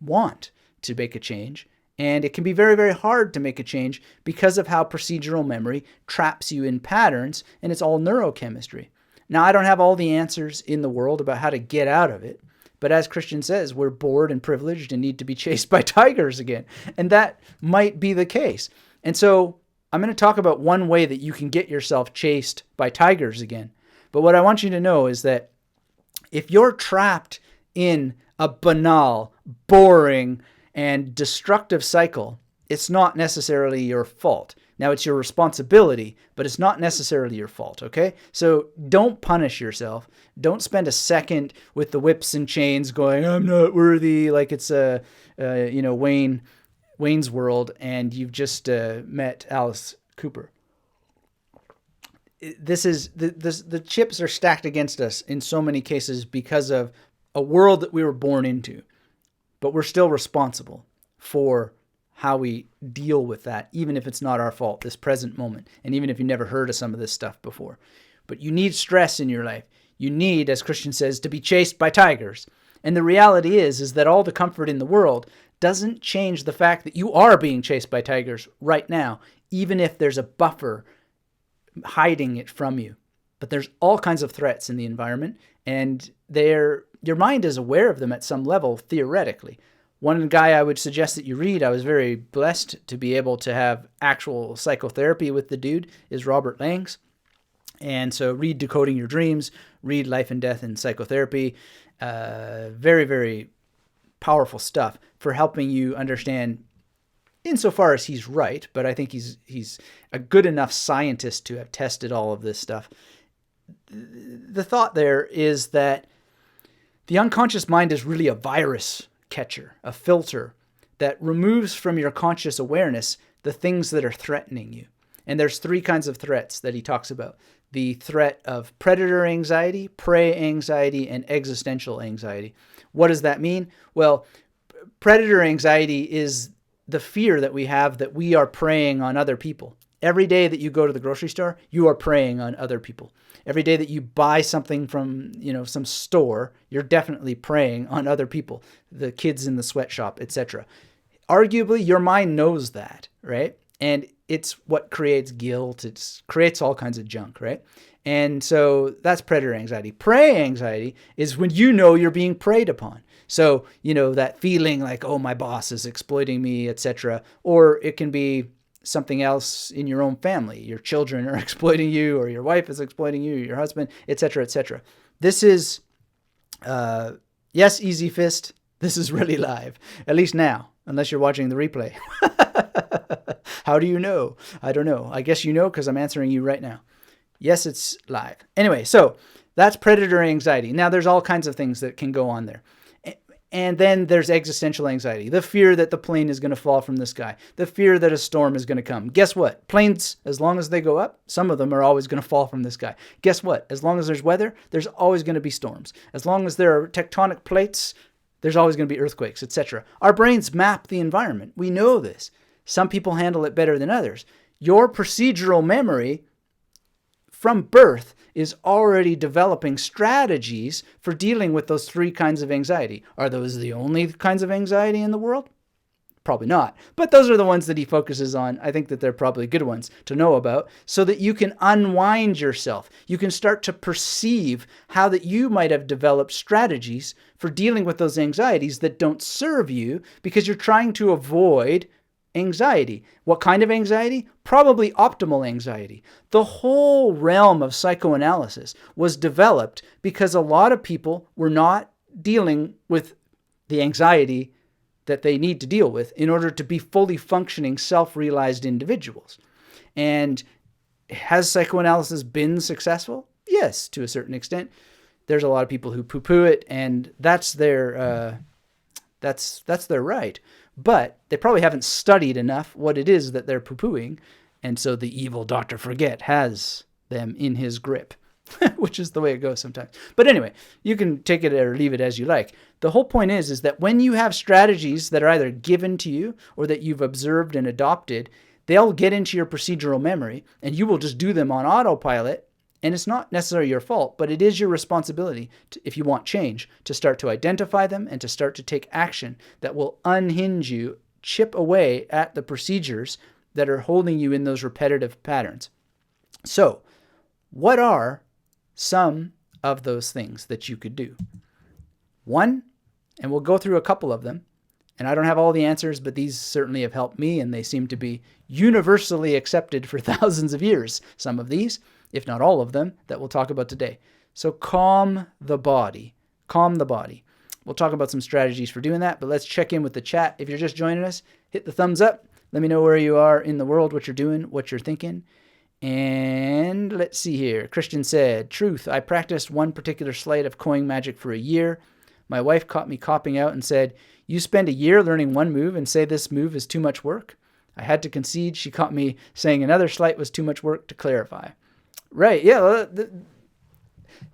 want to make a change. And it can be very, very hard to make a change because of how procedural memory traps you in patterns, and it's all neurochemistry. Now, I don't have all the answers in the world about how to get out of it, but as Christian says, we're bored and privileged and need to be chased by tigers again. And that might be the case. And so I'm going to talk about one way that you can get yourself chased by tigers again. But what I want you to know is that if you're trapped in a banal, boring, and destructive cycle, it's not necessarily your fault. Now, it's your responsibility, but it's not necessarily your fault, okay? So don't punish yourself. Don't spend a second with the whips and chains going, I'm not worthy, like it's Wayne's World, and you've just met Alice Cooper. The chips are stacked against us in so many cases because of a world that we were born into. But we're still responsible for how we deal with that, even if it's not our fault, this present moment, and even if you never heard of some of this stuff before. But you need stress in your life. You need, as Christian says, to be chased by tigers. And the reality is that all the comfort in the world doesn't change the fact that you are being chased by tigers right now, even if there's a buffer hiding it from you. But there's all kinds of threats in the environment, and your mind is aware of them at some level, theoretically. One guy I would suggest that you read, I was very blessed to be able to have actual psychotherapy with the dude, is Robert Langs. And so read Decoding Your Dreams, read Life and Death in Psychotherapy. Very, very powerful stuff for helping you understand insofar as he's right, but I think he's a good enough scientist to have tested all of this stuff. The thought there is that the unconscious mind is really a virus catcher, a filter that removes from your conscious awareness the things that are threatening you. And there's 3 kinds of threats that he talks about. The threat of predator anxiety, prey anxiety, and existential anxiety. What does that mean? Well, predator anxiety is the fear that we have that we are preying on other people. Every day that you go to the grocery store, you are preying on other people. Every day that you buy something from, some store, you're definitely preying on other people, the kids in the sweatshop, etc. Arguably, your mind knows that, right? And it's what creates guilt. It creates all kinds of junk, right? And so that's predator anxiety. Prey anxiety is when you know you're being preyed upon. So, that feeling like, oh, my boss is exploiting me, etc. Or it can be something else in your own family. Your children are exploiting you, or your wife is exploiting you, or your husband, etc., etc. This is, yes, easy fist. This is really live, at least now, unless you're watching the replay. How do you know? I don't know. I guess you know because I'm answering you right now. Yes, it's live. Anyway, so that's predator anxiety. Now, there's all kinds of things that can go on there. And then there's existential anxiety, the fear that the plane is going to fall from the sky, the fear that a storm is going to come. Guess what? Planes, as long as they go up, some of them are always going to fall from the sky. Guess what? As long as there's weather, there's always going to be storms. As long as there are tectonic plates, there's always going to be earthquakes, etc. Our brains map the environment. We know this. Some people handle it better than others. Your procedural memory from birth is already developing strategies for dealing with those 3 kinds of anxiety. Are those the only kinds of anxiety in the world? Probably not. But those are the ones that he focuses on. I think that they're probably good ones to know about so that you can unwind yourself. You can start to perceive how that you might have developed strategies for dealing with those anxieties that don't serve you because you're trying to avoid anxiety. What kind of anxiety? Probably optimal anxiety. The whole realm of psychoanalysis was developed because a lot of people were not dealing with the anxiety that they need to deal with in order to be fully functioning, self-realized individuals. And has psychoanalysis been successful? Yes, to a certain extent. There's a lot of people who poo-poo it, and that's their right. But they probably haven't studied enough what it is that they're poo-pooing. And so the evil Dr. Forget has them in his grip, which is the way it goes sometimes. But anyway, you can take it or leave it as you like. The whole point is that when you have strategies that are either given to you or that you've observed and adopted, they'll get into your procedural memory and you will just do them on autopilot. And it's not necessarily your fault, but it is your responsibility, if you want change, to start to identify them and to start to take action that will unhinge you, chip away at the procedures that are holding you in those repetitive patterns. So, what are some of those things that you could do? One, and we'll go through a couple of them, and I don't have all the answers, but these certainly have helped me, and they seem to be universally accepted for thousands of years, some of these, if not all of them, that we'll talk about today. So calm the body. Calm the body. We'll talk about some strategies for doing that, but let's check in with the chat. If you're just joining us, hit the thumbs up. Let me know where you are in the world, what you're doing, what you're thinking. And let's see here. Christian said, truth, I practiced one particular sleight of coin magic for a year. My wife caught me copping out and said, you spend a year learning one move and say this move is too much work? I had to concede. She caught me saying another sleight was too much work to clarify. Right. Yeah. Well,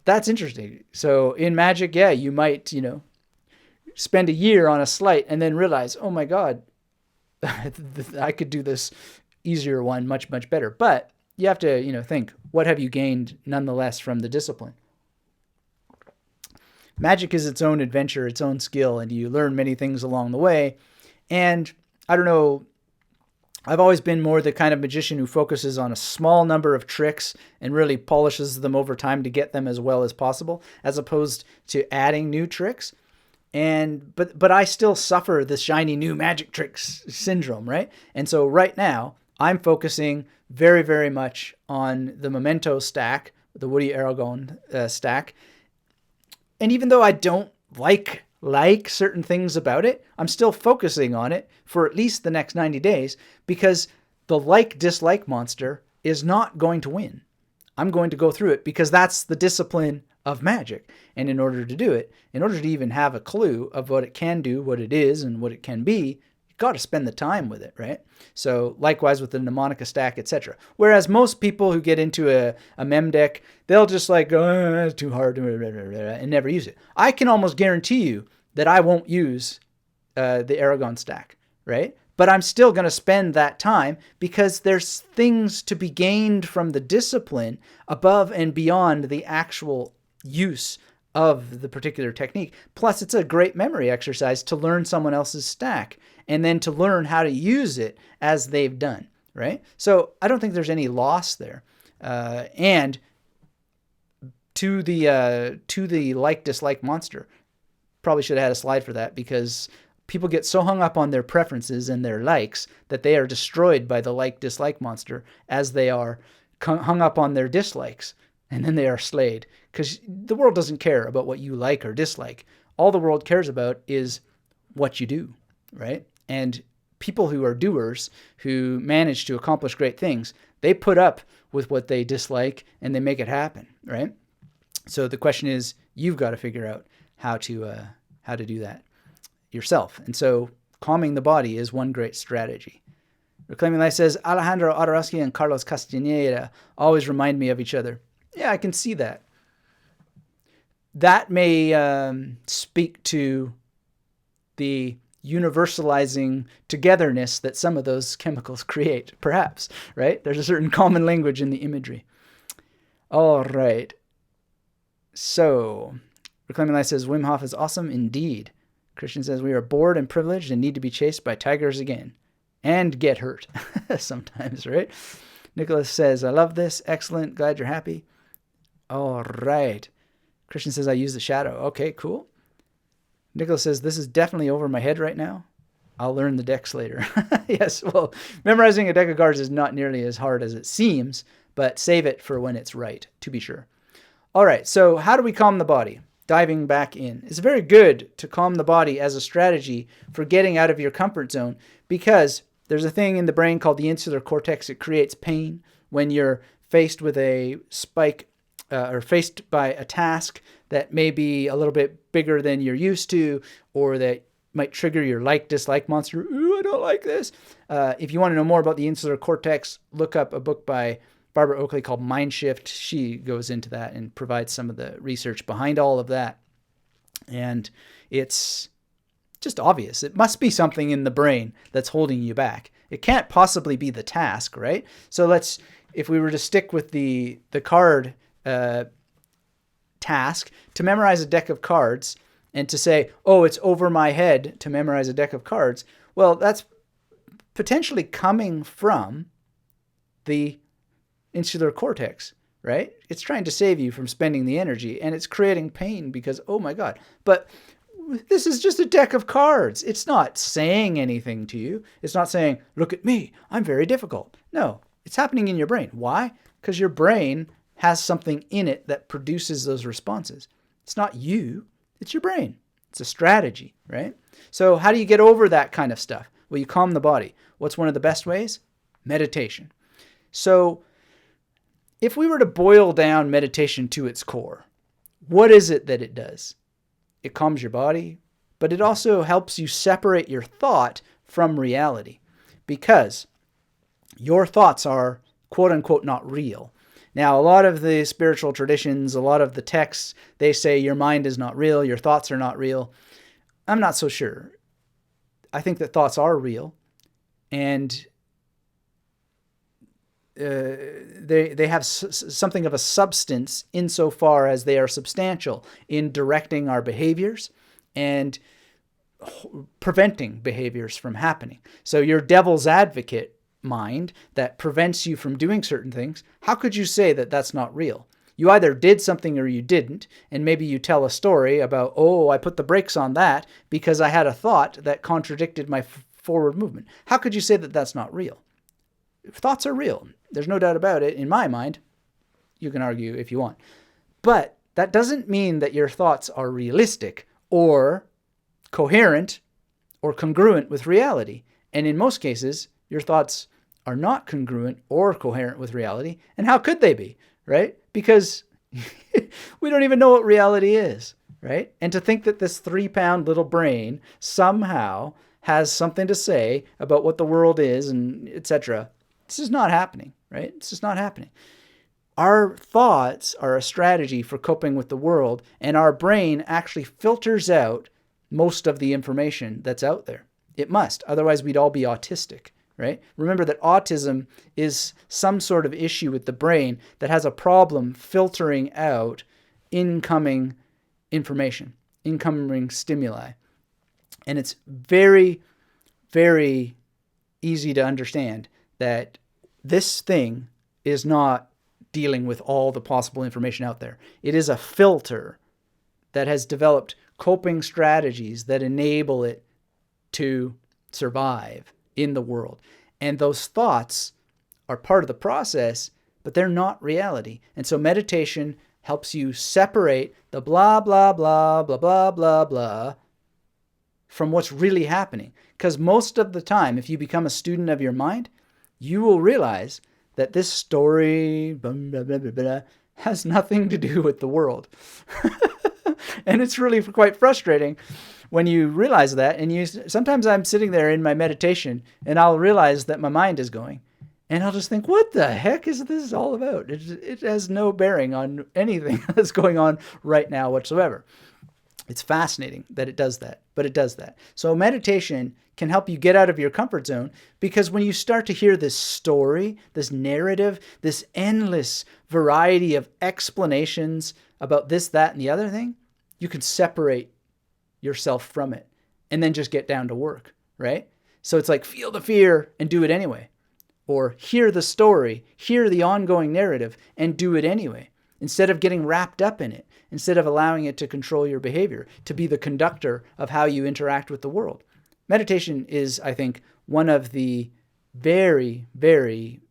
that's interesting. So in magic, yeah, you might, spend a year on a sleight and then realize, oh my God, I could do this easier one much, much better. But you have to, think, what have you gained nonetheless from the discipline? Magic is its own adventure, its own skill, and you learn many things along the way. And I don't know, I've always been more the kind of magician who focuses on a small number of tricks and really polishes them over time to get them as well as possible, as opposed to adding new tricks. But I still suffer the shiny new magic tricks syndrome, right? And so right now, I'm focusing very, very much on the Memento stack, the Woody Aragon stack. And even though I don't like like certain things about it, I'm still focusing on it for at least the next 90 days because the like-dislike monster is not going to win. I'm going to go through it because that's the discipline of magic. And in order to do it, in order to even have a clue of what it can do, what it is, and what it can be, you've got to spend the time with it, right? So likewise with the mnemonica stack, etc. Whereas most people who get into a mem deck, they'll just like go, it's too hard, and never use it. I can almost guarantee you that I won't use the Aragon stack, right? But I'm still going to spend that time because there's things to be gained from the discipline above and beyond the actual use of the particular technique. Plus, it's a great memory exercise to learn someone else's stack and then to learn how to use it as they've done, right? So I don't think there's any loss there. And to the like-dislike monster, probably should have had a slide for that because people get so hung up on their preferences and their likes that they are destroyed by the like-dislike monster as they are hung up on their dislikes, and then they are slayed because the world doesn't care about what you like or dislike. All the world cares about is what you do, right? And people who are doers, who manage to accomplish great things, they put up with what they dislike and they make it happen, right? So the question is, you've got to figure out how to do that yourself. And so calming the body is one great strategy. Reclaiming Life says, Alejandro Adarowski and Carlos Castaneda always remind me of each other. Yeah, I can see that. That may speak to the universalizing togetherness that some of those chemicals create, perhaps, right? There's a certain common language in the imagery. All right. So, Reclaiming Life says, Wim Hof is awesome indeed. Christian says, we are bored and privileged and need to be chased by tigers again. And get hurt sometimes, right? Nicholas says, I love this. Excellent. Glad you're happy. All right. Christian says, I use the shadow. Okay, cool. Nicholas says, this is definitely over my head right now. I'll learn the decks later. Yes, well, memorizing a deck of cards is not nearly as hard as it seems, but save it for when it's right, to be sure. All right, so how do we calm the body? Diving back in. It's very good to calm the body as a strategy for getting out of your comfort zone because there's a thing in the brain called the insular cortex. It creates pain when you're faced with a spike or faced by a task that may be a little bit bigger than you're used to or that might trigger your like-dislike monster. Ooh, I don't like this. If you want to know more about the insular cortex, look up a book by Barbara Oakley called Mind Shift. She goes into that and provides some of the research behind all of that. And it's just obvious. It must be something in the brain that's holding you back. It can't possibly be the task, right? So if we were to stick with the card task, to memorize a deck of cards and to say, oh, it's over my head to memorize a deck of cards, well, that's potentially coming from the insular cortex, right? It's trying to save you from spending the energy and it's creating pain because, oh my God, but this is just a deck of cards. It's not saying anything to you. It's not saying, look at me, I'm very difficult. No, it's happening in your brain. Why? Because your brain has something in it that produces those responses. It's not you, it's your brain. It's a strategy, right? So how do you get over that kind of stuff? Well, you calm the body. What's one of the best ways? Meditation. So if we were to boil down meditation to its core, what is it that it does? It calms your body, but it also helps you separate your thought from reality because your thoughts are quote unquote not real. Now, a lot of the spiritual traditions, a lot of the texts, they say your mind is not real, your thoughts are not real. I'm not so sure. I think that thoughts are real and they have something of a substance insofar as they are substantial in directing our behaviors and preventing behaviors from happening. So your devil's advocate mind that prevents you from doing certain things, how could you say that that's not real? You either did something or you didn't, and maybe you tell a story about, oh, I put the brakes on that because I had a thought that contradicted my forward movement. How could you say that that's not real? Thoughts are real. There's no doubt about it. In my mind, you can argue if you want. But that doesn't mean that your thoughts are realistic or coherent or congruent with reality. And in most cases, your thoughts are not congruent or coherent with reality. And how could they be, right? Because we don't even know what reality is, right? And to think that this 3-pound little brain somehow has something to say about what the world is and etc. This is not happening, right? This is not happening. Our thoughts are a strategy for coping with the world, and our brain actually filters out most of the information that's out there. It must, otherwise we'd all be autistic, right? Remember that autism is some sort of issue with the brain that has a problem filtering out incoming information, incoming stimuli. And it's very, very easy to understand that this thing is not dealing with all the possible information out there. It is a filter that has developed coping strategies that enable it to survive in the world. And those thoughts are part of the process, but they're not reality. And so meditation helps you separate the blah, blah, blah, blah, blah, blah, blah from what's really happening. Because most of the time, if you become a student of your mind, you will realize that this story blah, blah, blah, blah, blah, has nothing to do with the world. And it's really quite frustrating when you realize that. And sometimes I'm sitting there in my meditation and I'll realize that my mind is going. And I'll just think, what the heck is this all about? It has no bearing on anything that's going on right now whatsoever. It's fascinating that it does that, but it does that. So meditation can help you get out of your comfort zone, because when you start to hear this story, this narrative, this endless variety of explanations about this, that, and the other thing, you can separate yourself from it and then just get down to work, right? So it's like, feel the fear and do it anyway. Or hear the story, hear the ongoing narrative, and do it anyway. Instead of getting wrapped up in it, instead of allowing it to control your behavior, to be the conductor of how you interact with the world. Meditation is, I think, one of the very, very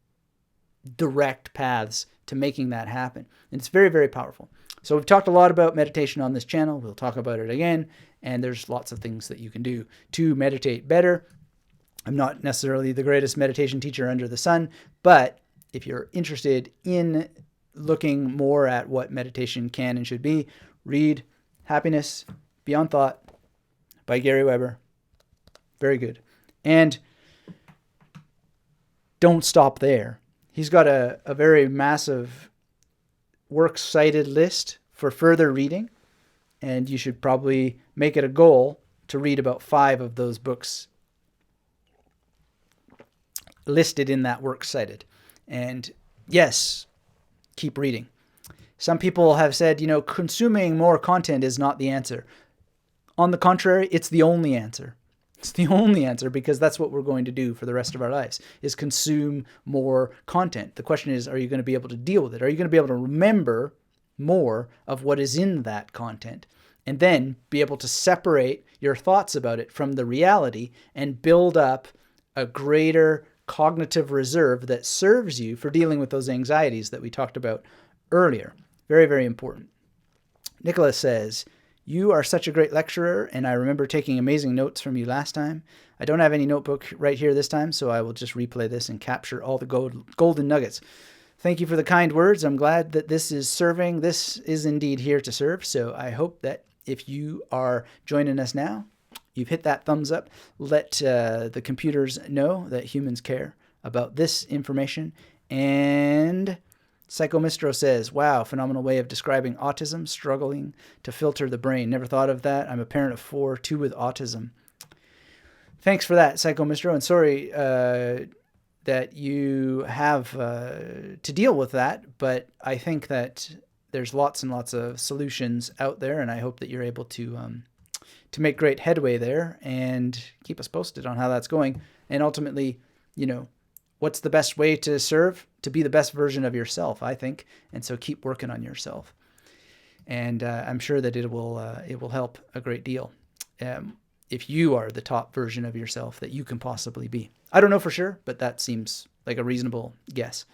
direct paths to making that happen. And it's very, very powerful. So we've talked a lot about meditation on this channel. We'll talk about it again. And there's lots of things that you can do to meditate better. I'm not necessarily the greatest meditation teacher under the sun, but if you're interested in looking more at what meditation can and should be, read Happiness Beyond Thought by Gary Weber. Very good. And don't stop there. He's got a very massive works cited list for further reading, and you should probably make it a goal to read about 5 of those books listed in that works cited. And yes, keep reading. Some people have said, consuming more content is not the answer. On the contrary, it's the only answer. It's the only answer, because that's what we're going to do for the rest of our lives, is consume more content. The question is, are you going to be able to deal with it? Are you going to be able to remember more of what is in that content, and then be able to separate your thoughts about it from the reality and build up a greater cognitive reserve that serves you for dealing with those anxieties that we talked about earlier? Very, very important. Nicholas says, you are such a great lecturer, and I remember taking amazing notes from you last time. I don't have any notebook right here this time, so I will just replay this and capture all the golden nuggets. Thank you for the kind words. I'm glad that this is serving. This is indeed here to serve. So I hope that if you are joining us now, you've hit that thumbs up. Let the computers know that humans care about this information. And Psychomistro says, wow, phenomenal way of describing autism, struggling to filter the brain. Never thought of that. I'm a parent of 4, 2 with autism. Thanks for that, Psychomistro. And sorry that you have to deal with that, but I think that there's lots and lots of solutions out there, and I hope that you're able to make great headway there and keep us posted on how that's going. And ultimately, what's the best way to serve? To be the best version of yourself, I think. And so keep working on yourself. And I'm sure that it will help a great deal if you are the top version of yourself that you can possibly be. I don't know for sure, but that seems like a reasonable guess.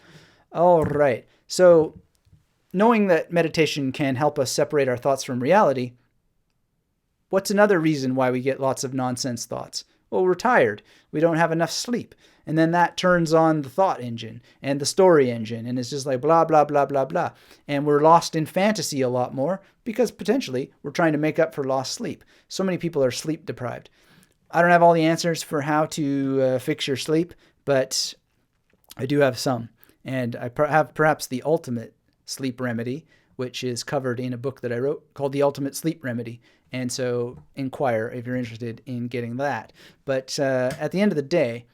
All right. So knowing that meditation can help us separate our thoughts from reality, What's another reason why we get lots of nonsense thoughts? Well, we're tired. We don't have enough sleep. And then that turns on the thought engine and the story engine. And it's just like blah, blah, blah, blah, blah. And we're lost in fantasy a lot more because potentially we're trying to make up for lost sleep. So many people are sleep deprived. I don't have all the answers for how to fix your sleep, but I do have some. And I have perhaps the ultimate sleep remedy, which is covered in a book that I wrote called The Ultimate Sleep Remedy. And so inquire if you're interested in getting that. But at the end of the day,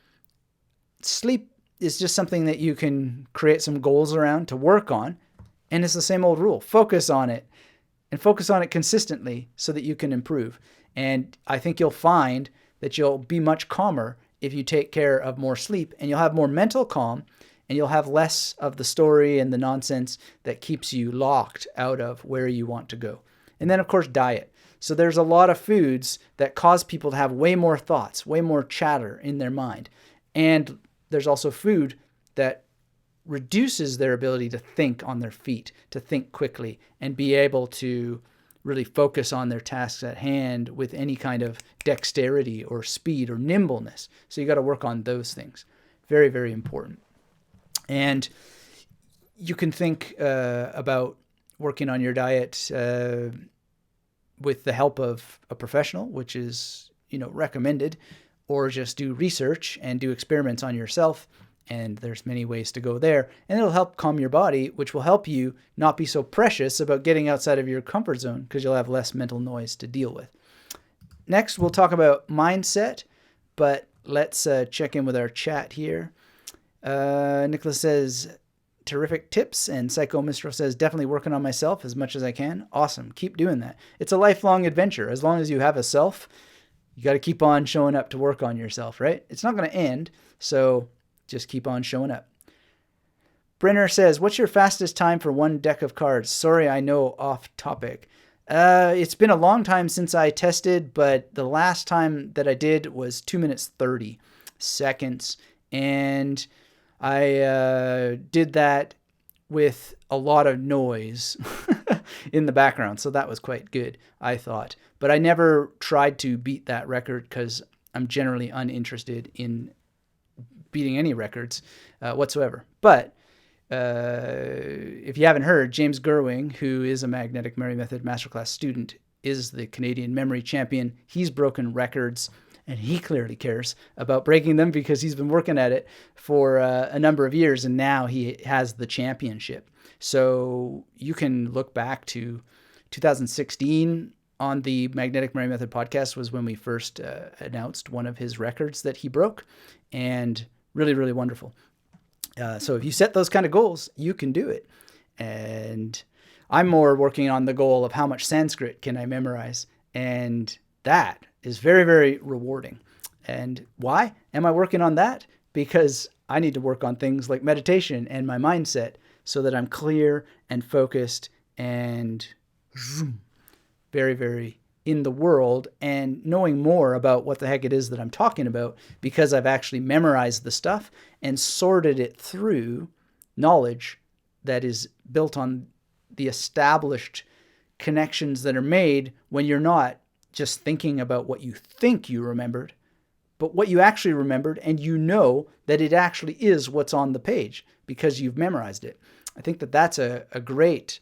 sleep is just something that you can create some goals around to work on. And it's the same old rule. Focus on it and focus on it consistently so that you can improve. And I think you'll find that you'll be much calmer if you take care of more sleep, and you'll have more mental calm, and you'll have less of the story and the nonsense that keeps you locked out of where you want to go. And then, of course, diet. So there's a lot of foods that cause people to have way more thoughts, way more chatter in their mind. And there's also food that reduces their ability to think on their feet, to think quickly, and be able to really focus on their tasks at hand with any kind of dexterity or speed or nimbleness. So you got to work on those things. Very, very important. And you can think about working on your diet with the help of a professional, which is, recommended, or just do research and do experiments on yourself. And there's many ways to go there. And it'll help calm your body, which will help you not be so precious about getting outside of your comfort zone because you'll have less mental noise to deal with. Next, we'll talk about mindset, but let's check in with our chat here. Nicholas says, terrific tips. And Psycho Mistral says, definitely working on myself as much as I can. Awesome. Keep doing that. It's a lifelong adventure. As long as you have a self, you got to keep on showing up to work on yourself, right? It's not going to end. So just keep on showing up. Brenner says, what's your fastest time for one deck of cards? Sorry, I know off topic. It's been a long time since I tested, but the last time that I did was 2 minutes 30 seconds. And I did that with a lot of noise in the background. So that was quite good, I thought. But I never tried to beat that record because I'm generally uninterested in beating any records whatsoever. But if you haven't heard, James Gerwing, who is a Magnetic Memory Method Masterclass student, is the Canadian memory champion. He's broken records, and he clearly cares about breaking them because he's been working at it for a number of years, and now he has the championship. So you can look back to 2016 on the Magnetic Memory Method podcast was when we first announced one of his records that he broke, and really, really wonderful. So if you set those kind of goals, you can do it. And I'm more working on the goal of how much Sanskrit can I memorize. And that is very, very rewarding. And why am I working on that? Because I need to work on things like meditation and my mindset so that I'm clear and focused and very, very in the world and knowing more about what the heck it is that I'm talking about because I've actually memorized the stuff and sorted it through knowledge that is built on the established connections that are made when you're not just thinking about what you think you remembered, but what you actually remembered, and you know that it actually is what's on the page because you've memorized it. I think that that's a great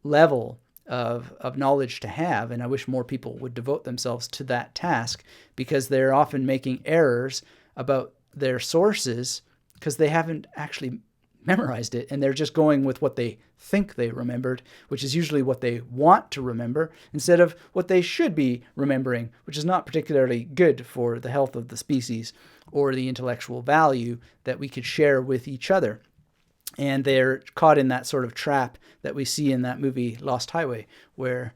level of knowledge to have, and I wish more people would devote themselves to that task because they're often making errors about their sources because they haven't actually memorized it, and they're just going with what they think they remembered, which is usually what they want to remember instead of what they should be remembering, which is not particularly good for the health of the species or the intellectual value that we could share with each other. And they're caught in that sort of trap that we see in that movie Lost Highway, where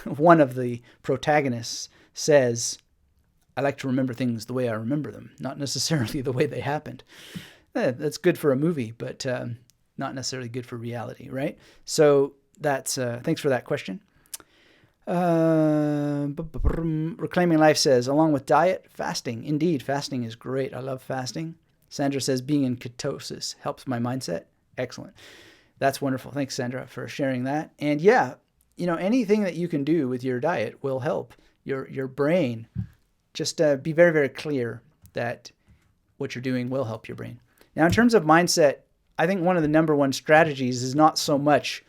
one of the protagonists says, I like to remember things the way I remember them, not necessarily the way they happened. That's good for a movie, but not necessarily good for reality, right? So that's thanks for that question. Reclaiming Life says, along with diet, fasting. Indeed, fasting is great. I love fasting. Sandra says, being in ketosis helps my mindset. Excellent. That's wonderful. Thanks, Sandra, for sharing that. And yeah, anything that you can do with your diet will help. your brain, just be very, very clear that what you're doing will help your brain. Now, in terms of mindset, I think one of the number one strategies is not so much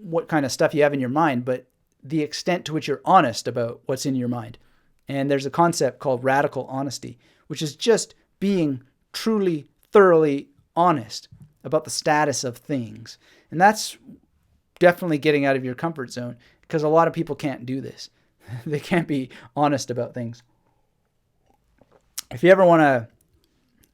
what kind of stuff you have in your mind, but the extent to which you're honest about what's in your mind. And there's a concept called radical honesty, which is just being truly, thoroughly honest about the status of things. And that's definitely getting out of your comfort zone, because a lot of people can't do this. They can't be honest about things. If you ever want a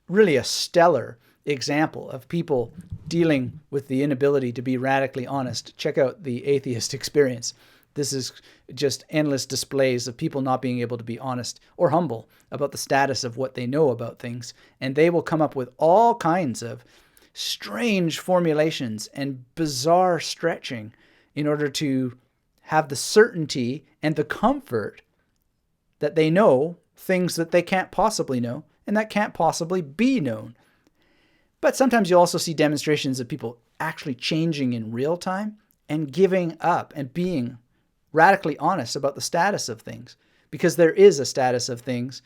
really a stellar example of people dealing with the inability to be radically honest, check out the atheist experience. This is just endless displays of people not being able to be honest or humble about the status of what they know about things. And they will come up with all kinds of strange formulations and bizarre stretching in order to have the certainty and the comfort that they know things that they can't possibly know and that can't possibly be known. But sometimes you also see demonstrations of people actually changing in real time and giving up and being radically honest about the status of things, because there is a status of things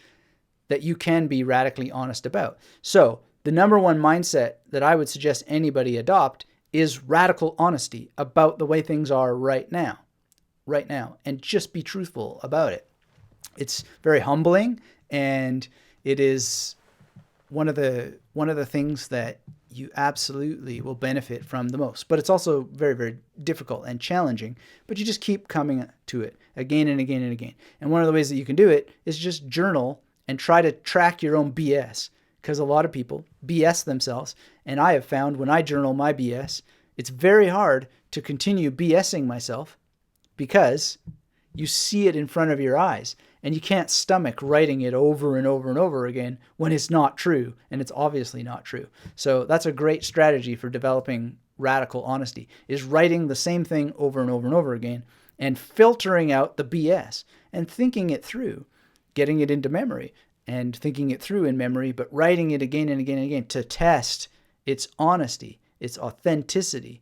that you can be radically honest about. So the number one mindset that I would suggest anybody adopt is radical honesty about the way things are right now, and just be truthful about it. It's very humbling, and it is one of the things that you absolutely will benefit from the most. But it's also very, very difficult and challenging, but you just keep coming to it again and again and again. And one of the ways that you can do it is just journal and try to track your own BS, because a lot of people BS themselves. And I have found when I journal my BS, it's very hard to continue BSing myself, because you see it in front of your eyes and you can't stomach writing it over and over and over again when it's not true, and it's obviously not true. So that's a great strategy for developing radical honesty, is writing the same thing over and over and over again and filtering out the BS and thinking it through, getting it into memory and thinking it through in memory, but writing it again and again and again to test its honesty, its authenticity.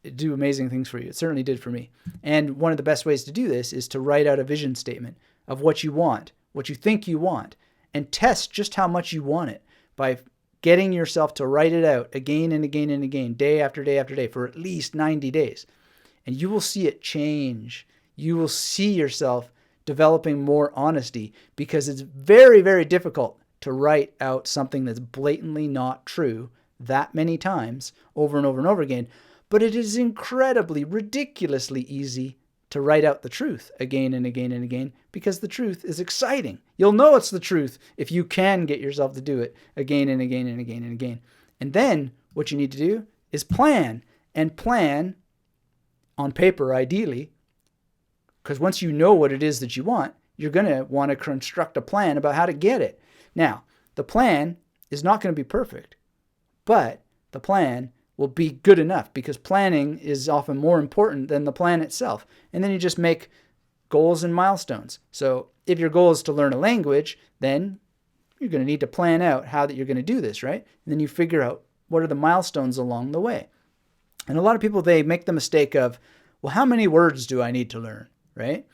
It do amazing things for you. It certainly did for me. And one of the best ways to do this is to write out a vision statement of what you want, what you think you want, and test just how much you want it by getting yourself to write it out again and again and again, day after day after day, for at least 90 days. And you will see it change. You will see yourself developing more honesty, because it's very, very difficult to write out something that's blatantly not true that many times over and over and over again. But it is incredibly, ridiculously easy to write out the truth again and again and again, because the truth is exciting. You'll know it's the truth if you can get yourself to do it again and again and again and again. And then what you need to do is plan, and plan on paper ideally, because once you know what it is that you want, you're going to want to construct a plan about how to get it. Now, the plan is not going to be perfect, but the plan will be good enough, because planning is often more important than the plan itself. And then you just make goals and milestones. So if your goal is to learn a language, then you're going to need to plan out how that you're going to do this, right? And then you figure out what are the milestones along the way. And a lot of people, they make the mistake of, well, how many words do I need to learn, right?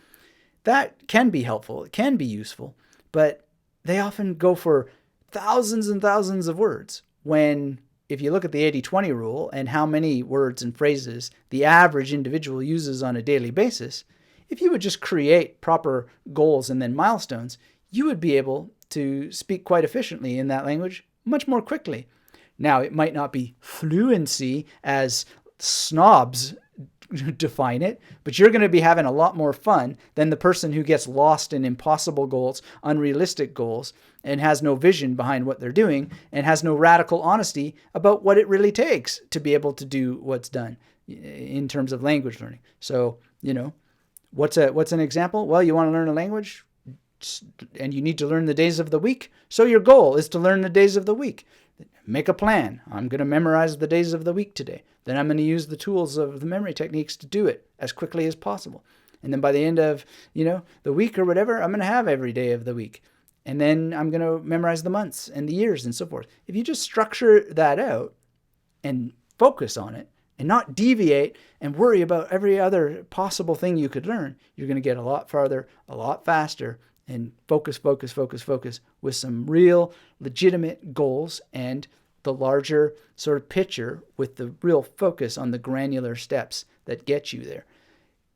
That can be helpful. It can be useful, but they often go for thousands and thousands of words, when if you look at the 80-20 rule and how many words and phrases the average individual uses on a daily basis, if you would just create proper goals and then milestones, you would be able to speak quite efficiently in that language much more quickly. Now, it might not be fluency as snobs define it, but you're going to be having a lot more fun than the person who gets lost in impossible goals, unrealistic goals, and has no vision behind what they're doing, and has no radical honesty about what it really takes to be able to do what's done in terms of language learning. So, what's an example? Well, you want to learn a language and you need to learn the days of the week. So your goal is to learn the days of the week. Make a plan. I'm going to memorize the days of the week today. Then I'm going to use the tools of the memory techniques to do it as quickly as possible. And then by the end of, the week or whatever, I'm going to have every day of the week. And then I'm going to memorize the months and the years and so forth. If you just structure that out and focus on it, and not deviate and worry about every other possible thing you could learn, you're going to get a lot farther, a lot faster, and focus with some real legitimate goals and the larger sort of picture with the real focus on the granular steps that get you there.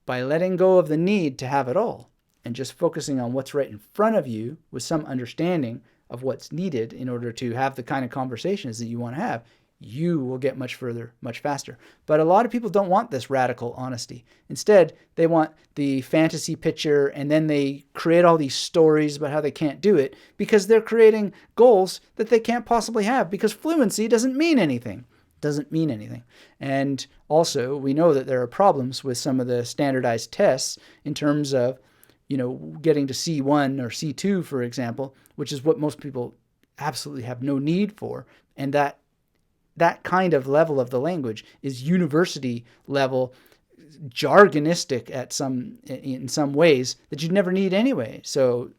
By letting go of the need to have it all and just focusing on what's right in front of you with some understanding of what's needed in order to have the kind of conversations that you want to have, you will get much further, much faster. But a lot of people don't want this radical honesty. Instead, they want the fantasy picture, and then they create all these stories about how they can't do it because they're creating goals that they can't possibly have, because fluency doesn't mean anything. And also, we know that there are problems with some of the standardized tests in terms of, getting to C1 or C2, for example, which is what most people absolutely have no need for. And that kind of level of the language is university level, jargonistic in some ways that you'd never need anyway. So,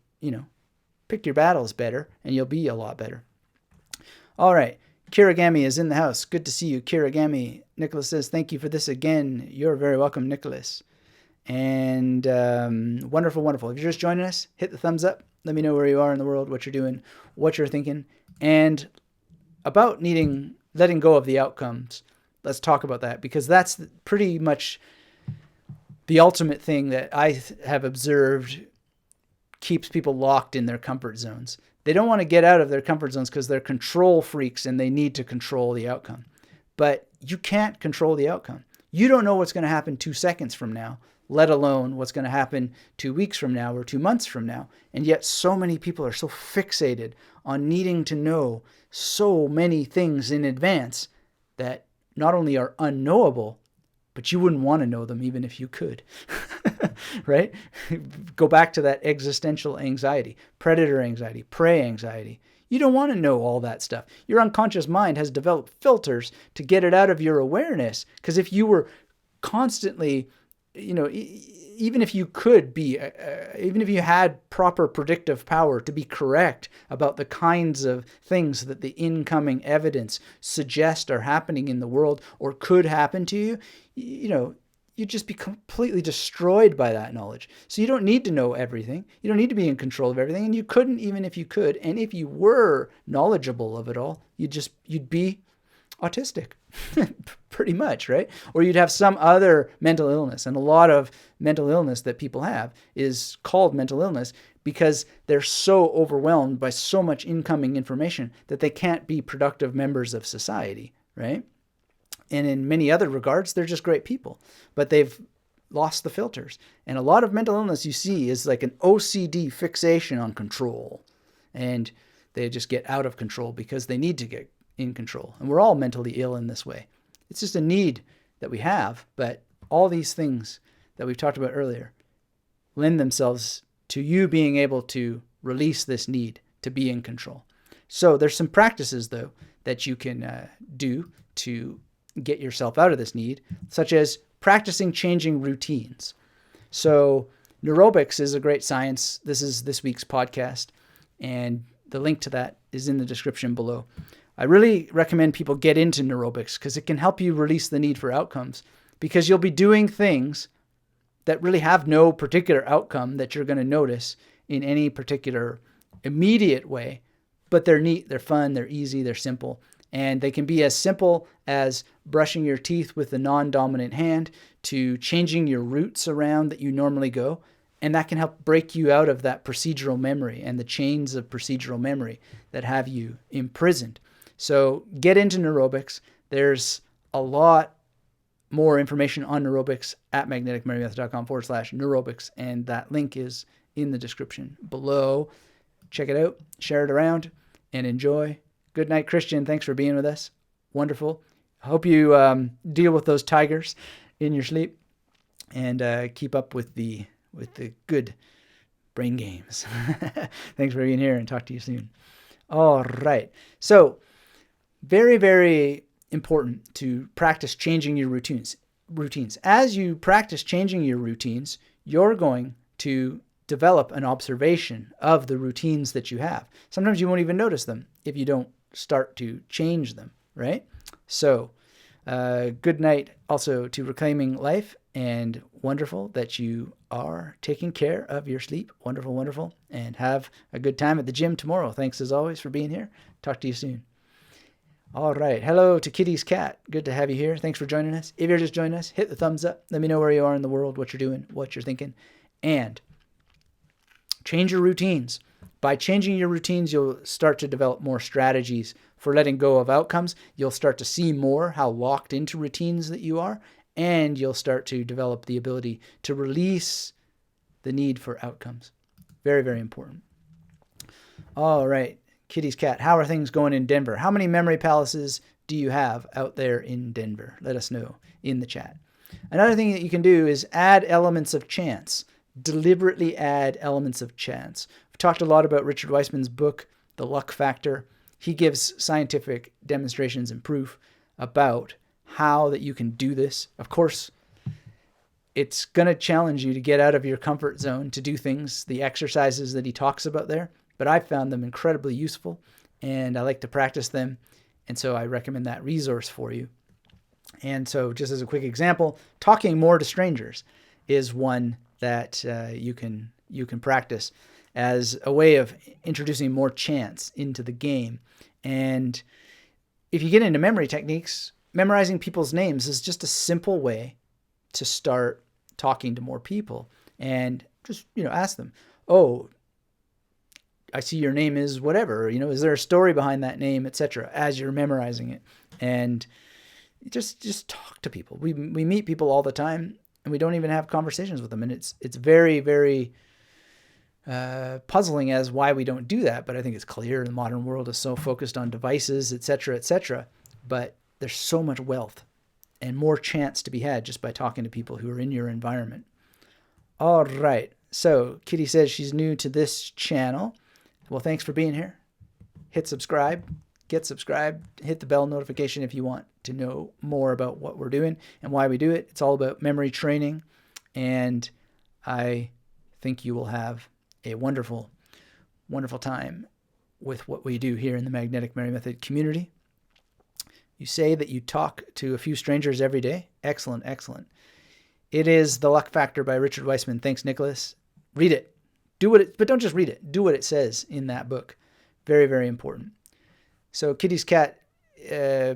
pick your battles better and you'll be a lot better. All right. Kirigami is in the house. Good to see you, Kirigami. Nicholas says, thank you for this again. You're very welcome, Nicholas. And wonderful. If you're just joining us, hit the thumbs up. Let me know where you are in the world, what you're doing, what you're thinking. And about letting go of the outcomes, let's talk about that, because that's pretty much the ultimate thing that I have observed keeps people locked in their comfort zones. They don't want to get out of their comfort zones because they're control freaks and they need to control the outcome. But you can't control the outcome. You don't know what's going to happen 2 seconds from now, let alone what's going to happen 2 weeks from now or 2 months from now. And yet so many people are so fixated on needing to know so many things in advance that not only are unknowable, but you wouldn't want to know them even if you could, right? Go back to that existential anxiety, predator anxiety, prey anxiety. You don't want to know all that stuff. Your unconscious mind has developed filters to get it out of your awareness. Because if you were constantly, even if you could be, even if you had proper predictive power to be correct about the kinds of things that the incoming evidence suggest are happening in the world or could happen to you, you'd just be completely destroyed by that knowledge. So you don't need to know everything. You don't need to be in control of everything. And you couldn't even if you could. And if you were knowledgeable of it all, you'd be autistic, pretty much, right? Or you'd have some other mental illness. And a lot of mental illness that people have is called mental illness because they're so overwhelmed by so much incoming information that they can't be productive members of society, right? And in many other regards, they're just great people, but they've lost the filters. And a lot of mental illness you see is like an OCD fixation on control. And they just get out of control because they need to get in control. And we're all mentally ill in this way. It's just a need that we have, but all these things that we've talked about earlier lend themselves to you being able to release this need to be in control. So there's some practices, though, that you can do to get yourself out of this need, such as practicing changing routines. So neurobics is a great science. This is this week's podcast, and the link to that is in the description below. I really recommend people get into neurobics because it can help you release the need for outcomes, because you'll be doing things that really have no particular outcome that you're going to notice in any particular immediate way, but they're neat, they're fun, they're easy, they're simple. And they can be as simple as brushing your teeth with the non-dominant hand to changing your routes around that you normally go. And that can help break you out of that procedural memory and the chains of procedural memory that have you imprisoned. So get into neurobics. There's a lot more information on neurobics at magneticmemoryMethod.com/neurobics. And that link is in the description below. Check it out, share it around, and enjoy. Good night, Christian. Thanks for being with us. Wonderful. Hope you deal with those tigers in your sleep and keep up with the good brain games. Thanks for being here, and talk to you soon. All right. So very, very important to practice changing your routines. As you practice changing your routines, you're going to develop an observation of the routines that you have. Sometimes you won't even notice them if you don't start to change them, right? So Good night also to Reclaiming Life, and wonderful that you are taking care of your sleep. Wonderful, wonderful. And have a good time at the gym tomorrow. Thanks as always for being here. Talk to you soon. All right. Hello to Kitty's cat. Good to have you here. Thanks for joining us. If you're just joining us, hit the thumbs up. Let me know where you are in the world, what you're doing, what you're thinking. And change your routines. By changing your routines, you'll start to develop more strategies for letting go of outcomes. You'll start to see more how locked into routines that you are, and you'll start to develop the ability to release the need for outcomes. Very, very important. All right. Kitty's cat, how are things going in Denver? How many memory palaces do you have out there in Denver? Let us know in the chat. Another thing that you can do is add elements of chance. Deliberately add elements of chance. We've talked a lot about Richard Weissman's book, The Luck Factor. He gives scientific demonstrations and proof about how that you can do this. Of course, it's going to challenge you to get out of your comfort zone, to do things, the exercises that he talks about there. But I found them incredibly useful, and I like to practice them. And so I recommend that resource for you. And so just as a quick example, talking more to strangers is one that you can practice as a way of introducing more chance into the game. And if you get into memory techniques, memorizing people's names is just a simple way to start talking to more people. And just, ask them, oh, I see your name is whatever, is there a story behind that name, etc., as you're memorizing it. And just talk to people. We meet people all the time, and we don't even have conversations with them. And it's very, very puzzling as why we don't do that. But I think it's clear the modern world is so focused on devices, etc., etc. But there's so much wealth and more chance to be had just by talking to people who are in your environment. All right. So Kitty says she's new to this channel. Well, thanks for being here. Hit subscribe, get subscribed, hit the bell notification if you want to know more about what we're doing and why we do it. It's all about memory training, and I think you will have a wonderful, wonderful time with what we do here in the Magnetic Memory Method community. You say that you talk to a few strangers every day. Excellent, excellent. It is The Luck Factor by Richard Weissman. Thanks, Nicholas. Read it. But don't just read it. Do what it says in that book. Very, very important. So Kitty's cat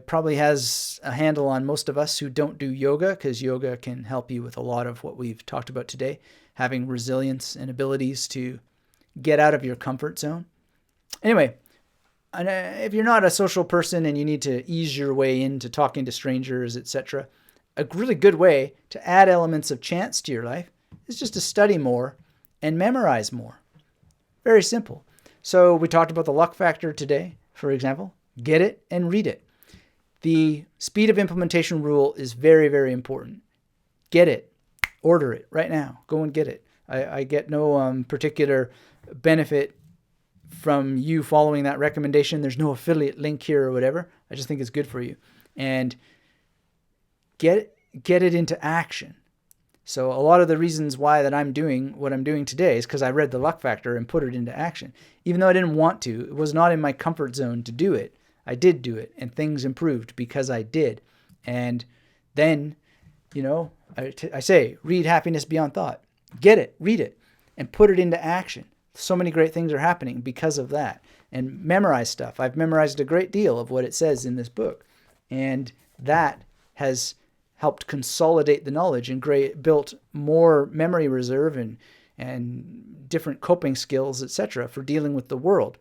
probably has a handle on most of us who don't do yoga, because yoga can help you with a lot of what we've talked about today, having resilience and abilities to get out of your comfort zone. Anyway, if you're not a social person and you need to ease your way into talking to strangers, etc., a really good way to add elements of chance to your life is just to study more and memorize more. Very simple. So we talked about the luck factor today, for example. Get it and read it. The speed of implementation rule is very, very important. Get it. Order it right now. Go and get it. I get no particular benefit from you following that recommendation. There's no affiliate link here or whatever. I just think it's good for you. And get it into action. So a lot of the reasons why that I'm doing what I'm doing today is because I read the luck factor and put it into action. Even though I didn't want to, it was not in my comfort zone to do it. I did do it, and things improved because I did. And then, I say, read Happiness Beyond Thought. Get it, read it, and put it into action. So many great things are happening because of that. And memorize stuff. I've memorized a great deal of what it says in this book. And that has helped consolidate the knowledge and built more memory reserve and different coping skills, etc., for dealing with the world.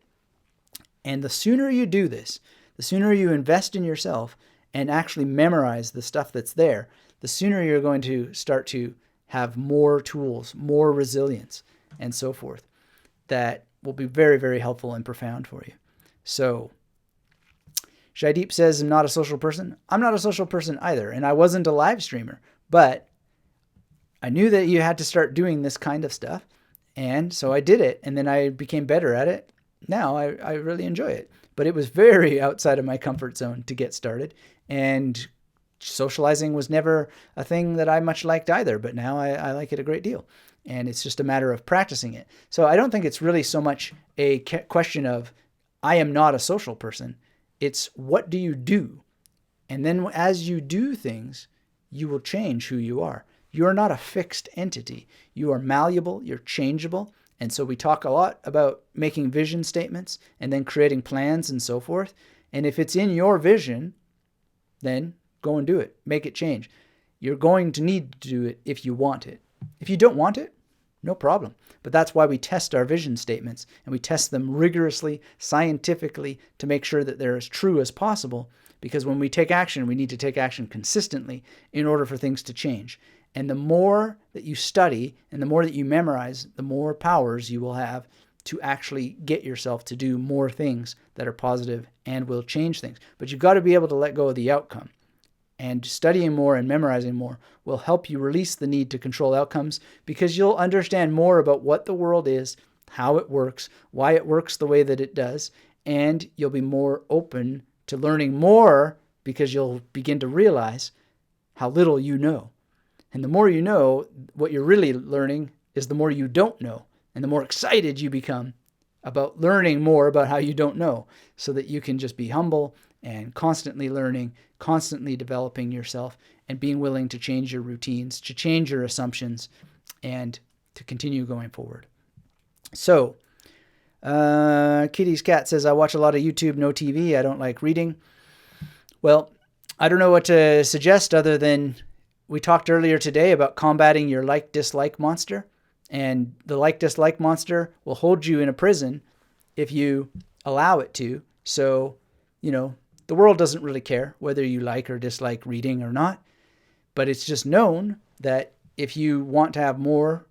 And the sooner you do this, the sooner you invest in yourself and actually memorize the stuff that's there, the sooner you're going to start to have more tools, more resilience, and so forth, that will be very, very helpful and profound for you. So Shaideep says, I'm not a social person. I'm not a social person either, and I wasn't a live streamer, but I knew that you had to start doing this kind of stuff, and so I did it, and then I became better at it. Now I really enjoy it, but it was very outside of my comfort zone to get started, and socializing was never a thing that I much liked either, but now I like it a great deal, and it's just a matter of practicing it. So I don't think it's really so much a question of I am not a social person. It's what do you do And then as you do things, you will change who you are. You are not a fixed entity. You are malleable, you're changeable. And so we talk a lot about making vision statements and then creating plans and so forth. And if it's in your vision, then go and do it. Make it change. You're going to need to do it if you want it. If you don't want it, no problem. But that's why we test our vision statements, and we test them rigorously, scientifically, to make sure that they're as true as possible. Because when we take action, we need to take action consistently in order for things to change. And the more that you study and the more that you memorize, the more powers you will have to actually get yourself to do more things that are positive and will change things. But you've got to be able to let go of the outcome. And studying more and memorizing more will help you release the need to control outcomes, because you'll understand more about what the world is, how it works, why it works the way that it does, and you'll be more open to learning more because you'll begin to realize how little you know. And the more you know, what you're really learning is the more you don't know, and the more excited you become about learning more about how you don't know, so that you can just be humble and constantly learning, constantly developing yourself, and being willing to change your routines, to change your assumptions, and to continue going forward. So, Kitty's cat says, I watch a lot of YouTube, no TV. I don't like reading. Well, I don't know what to suggest other than we talked earlier today about combating your like-dislike monster. And the like-dislike monster will hold you in a prison if you allow it to. So, the world doesn't really care whether you like or dislike reading or not. But it's just known that if you want to have more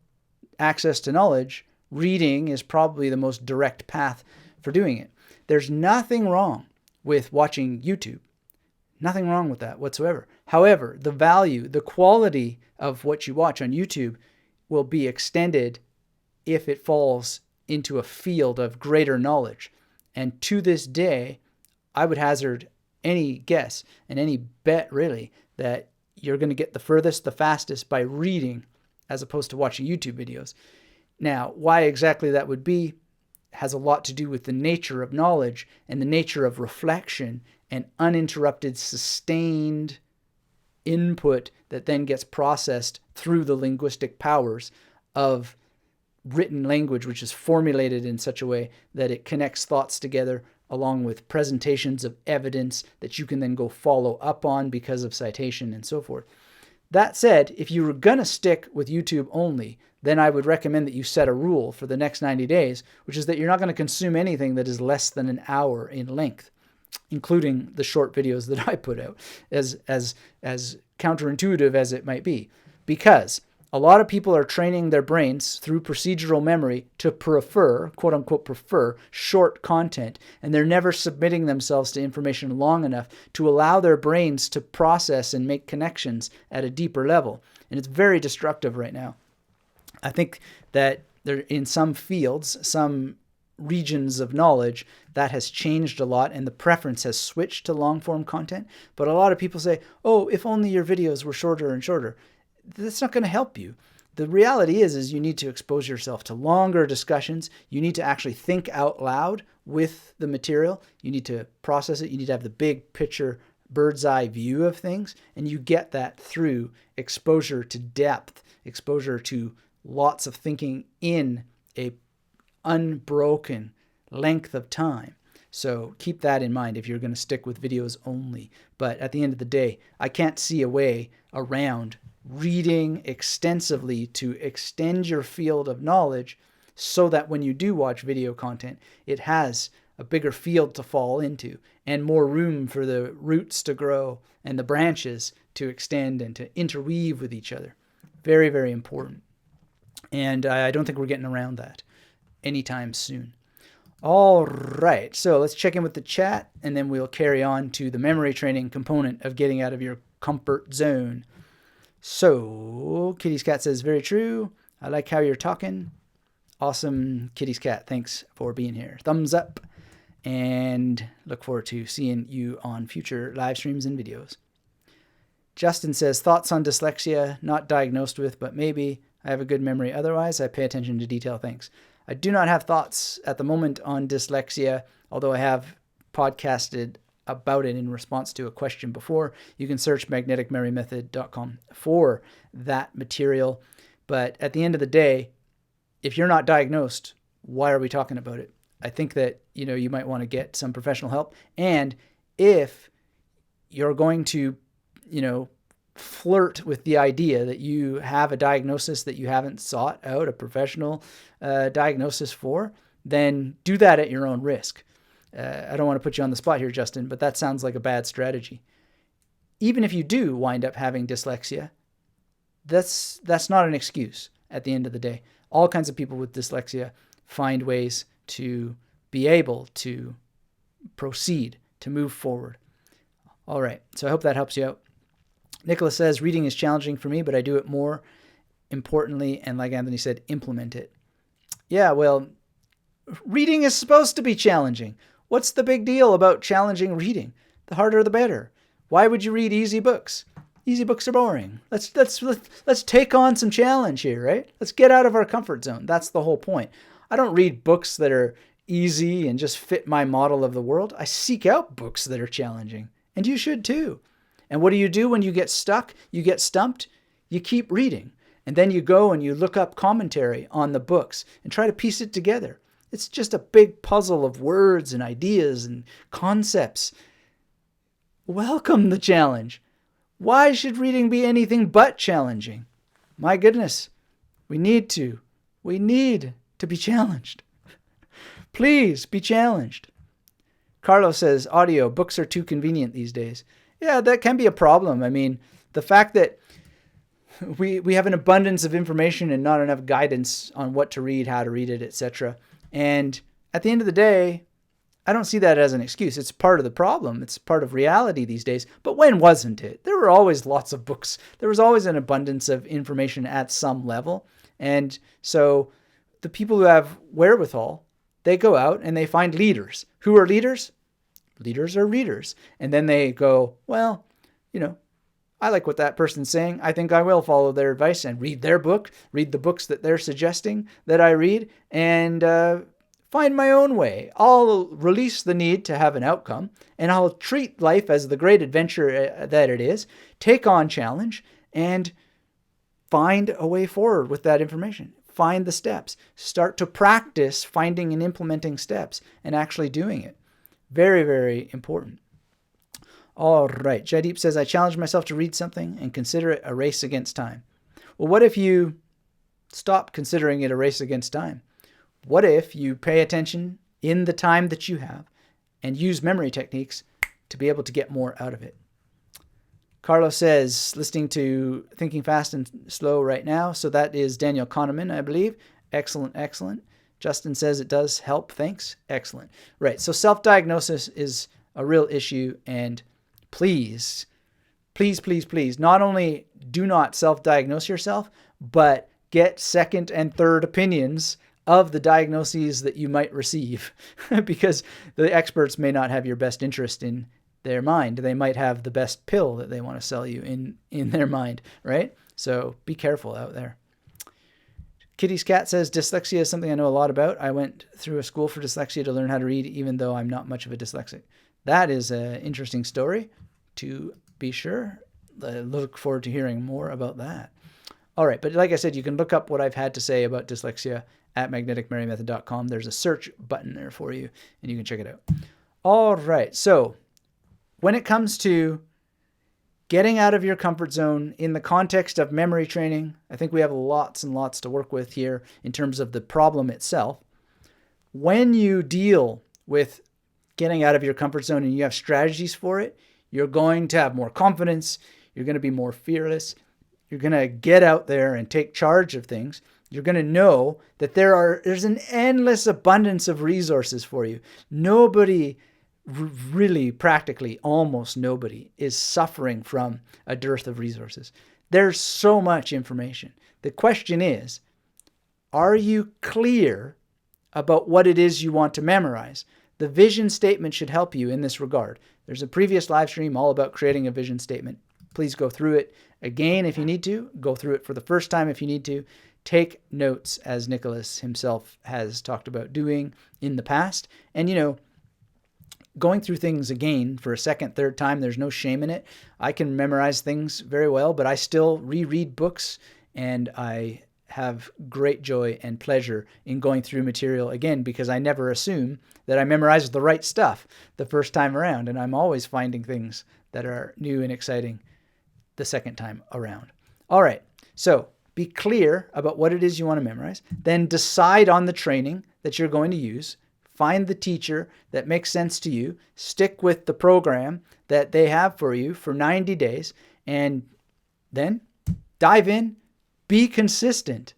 access to knowledge, reading is probably the most direct path for doing it. There's nothing wrong with watching YouTube. Nothing wrong with that whatsoever. However, the value, the quality of what you watch on YouTube will be extended if it falls into a field of greater knowledge. And to this day, I would hazard any guess and any bet really that you're going to get the furthest, the fastest by reading as opposed to watching YouTube videos. Now, why exactly that would be has a lot to do with the nature of knowledge and the nature of reflection and uninterrupted, sustained input that then gets processed through the linguistic powers of written language, which is formulated in such a way that it connects thoughts together along with presentations of evidence that you can then go follow up on because of citation and so forth. That said, if you were going to stick with YouTube only, then I would recommend that you set a rule for the next 90 days, which is that you're not going to consume anything that is less than an hour in length, including the short videos that I put out, as counterintuitive as it might be. Because a lot of people are training their brains through procedural memory to prefer, quote unquote, prefer short content. And they're never submitting themselves to information long enough to allow their brains to process and make connections at a deeper level. And it's very destructive right now. I think that there, in some fields, some regions of knowledge, that has changed a lot and the preference has switched to long form content. But a lot of people say, oh, if only your videos were shorter and shorter. That's not going to help you. The reality is you need to expose yourself to longer discussions. You need to actually think out loud with the material. You need to process it. You need to have the big picture, bird's eye view of things. And you get that through exposure to depth, exposure to lots of thinking in a unbroken length of time. So keep that in mind if you're going to stick with videos only. But at the end of the day, I can't see a way around reading extensively to extend your field of knowledge so that when you do watch video content, it has a bigger field to fall into and more room for the roots to grow and the branches to extend and to interweave with each other. Very, very important. And I don't think we're getting around that anytime soon. All right, so let's check in with the chat and then we'll carry on to the memory training component of getting out of your comfort zone. So, Kitty's cat says, very true. I like how you're talking. Awesome, Kitty's cat. Thanks for being here. Thumbs up. And look forward to seeing you on future live streams and videos. Justin says, thoughts on dyslexia, not diagnosed with, but maybe. I have a good memory. Otherwise, I pay attention to detail. Thanks. I do not have thoughts at the moment on dyslexia, although I have podcasted about it in response to a question before, you can search magneticmarymethod.com for that material. But at the end of the day, if you're not diagnosed, why are we talking about it? I think that, you might want to get some professional help. And if you're going to, flirt with the idea that you have a diagnosis that you haven't sought out a professional diagnosis for, then do that at your own risk. I don't want to put you on the spot here, Justin, but that sounds like a bad strategy. Even if you do wind up having dyslexia, that's not an excuse at the end of the day. All kinds of people with dyslexia find ways to be able to proceed, to move forward. All right, so I hope that helps you out. Nicholas says, reading is challenging for me, but I do it more importantly, and like Anthony said, implement it. Yeah, well, reading is supposed to be challenging. What's the big deal about challenging reading? The harder, the better. Why would you read easy books? Easy books are boring. Let's take on some challenge here, right? Let's get out of our comfort zone. That's the whole point. I don't read books that are easy and just fit my model of the world. I seek out books that are challenging, and you should too. And what do you do when you get stuck? You get stumped? You keep reading. And then you go and you look up commentary on the books and try to piece it together. It's just a big puzzle of words and ideas and concepts. Welcome the challenge. Why should reading be anything but challenging? My goodness, we need to be challenged. Please be challenged. Carlos says, audio, books are too convenient these days. Yeah, that can be a problem. I mean, the fact that we have an abundance of information and not enough guidance on what to read, how to read it, etc. And at the end of the day, I don't see that as an excuse. It's part of the problem. It's part of reality these days. But when wasn't it? There were always lots of books. There was always an abundance of information at some level. And so the people who have wherewithal, they go out and they find leaders. Who are leaders? Leaders are readers. And then they go, well, I like what that person's saying. I think I will follow their advice and read their book, read the books that they're suggesting that I read, and find my own way. I'll release the need to have an outcome, and I'll treat life as the great adventure that it is, take on challenge, and find a way forward with that information. Find the steps. Start to practice finding and implementing steps and actually doing it. Very, very important. All right. Jaideep says, I challenge myself to read something and consider it a race against time. Well, what if you stop considering it a race against time? What if you pay attention in the time that you have and use memory techniques to be able to get more out of it? Carlos says, listening to Thinking Fast and Slow right now. So that is Daniel Kahneman, I believe. Excellent, excellent. Justin says it does help. Thanks. Excellent. Right. So self-diagnosis is a real issue. And please, please, please, please, not only do not self-diagnose yourself, but get second and third opinions of the diagnoses that you might receive because the experts may not have your best interest in their mind. They might have the best pill that they want to sell you in their mind, right? So be careful out there. Kitty's Cat says, dyslexia is something I know a lot about. I went through a school for dyslexia to learn how to read, even though I'm not much of a dyslexic. That is an interesting story, to be sure. I look forward to hearing more about that. All right, but like I said, you can look up what I've had to say about dyslexia at magneticmarymethod.com. There's a search button there for you, and you can check it out. All right, so when it comes to getting out of your comfort zone in the context of memory training, I think we have lots and lots to work with here in terms of the problem itself. When you deal with getting out of your comfort zone and you have strategies for it, you're going to have more confidence. You're going to be more fearless. You're going to get out there and take charge of things. You're going to know that there's an endless abundance of resources for you. Nobody, really practically almost nobody, is suffering from a dearth of resources. There's so much information. The question is, are you clear about what it is you want to memorize? The vision statement should help you in this regard. There's a previous live stream all about creating a vision statement. Please go through it again if you need to. Go through it for the first time if you need to. Take notes, as Nicholas himself has talked about doing in the past. And, going through things again for a second, third time, there's no shame in it. I can memorize things very well, but I still reread books, and I have great joy and pleasure in going through material again, because I never assume that I memorized the right stuff the first time around, and I'm always finding things that are new and exciting the second time around. All right, so be clear about what it is you want to memorize, then decide on the training that you're going to use. Find the teacher that makes sense to you, stick with the program that they have for you for 90 days, and then dive in, be consistent.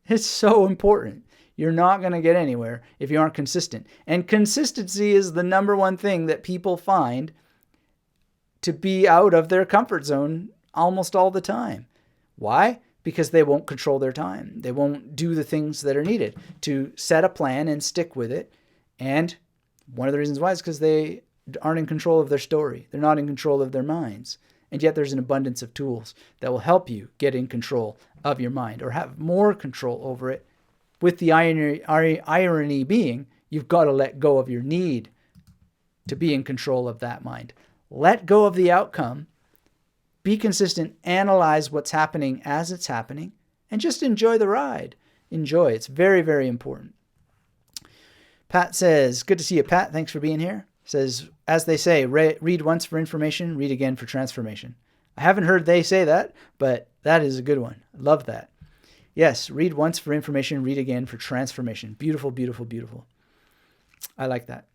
It's so important. You're not going to get anywhere if you aren't consistent. And consistency is the number one thing that people find to be out of their comfort zone almost all the time. Why? Because they won't control their time. They won't do the things that are needed to set a plan and stick with it. And one of the reasons why is because they aren't in control of their story. They're not in control of their minds. And yet there's an abundance of tools that will help you get in control of your mind, or have more control over it, with the irony being you've got to let go of your need to be in control of that mind. Let go of the outcome. Be consistent. Analyze what's happening as it's happening, and just enjoy the ride. Enjoy. It's very, very important. Pat says, good to see you, Pat. Thanks for being here. Says, as they say, read once for information, read again for transformation. I haven't heard they say that, but that is a good one. Love that. Yes, read once for information, read again for transformation. Beautiful, beautiful, beautiful. I like that.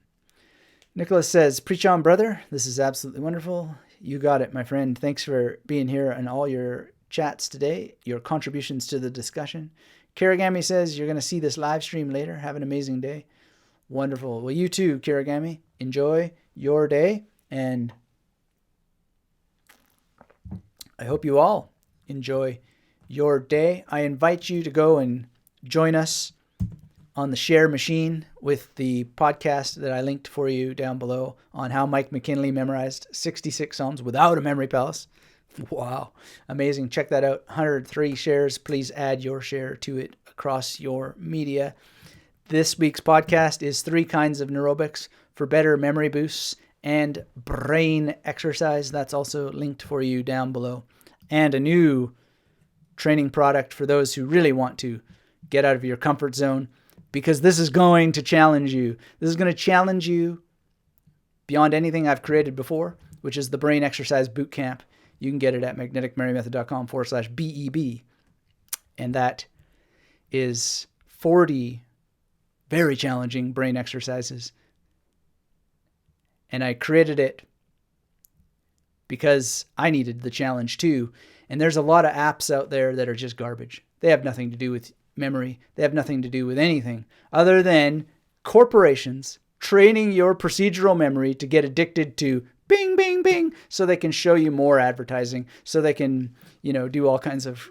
Nicholas says, preach on, brother. This is absolutely wonderful. You got it, my friend. Thanks for being here and all your chats today, your contributions to the discussion. Kirigami says, you're going to see this live stream later. Have an amazing day. Wonderful. Well, you too, Kirigami. Enjoy your day, and I hope you all enjoy your day. I invite you to go and join us on the share machine with the podcast that I linked for you down below on how Mike McKinley memorized 66 Psalms without a memory palace. Wow. Amazing. Check that out. 103 shares. Please add your share to it across your media. This week's podcast is 3 kinds of neurobics for better memory boosts and brain exercise. That's also linked for you down below. And a new training product for those who really want to get out of your comfort zone, because this is going to challenge you. This is going to challenge you beyond anything I've created before, which is the Brain Exercise Bootcamp. You can get it at magneticmerrymethod.com/BEB. And that is 40 very challenging brain exercises. And I created it because I needed the challenge too. And there's a lot of apps out there that are just garbage. They have nothing to do with memory. They have nothing to do with anything other than corporations training your procedural memory to get addicted to bing, bing, bing, so they can show you more advertising, so they can, do all kinds of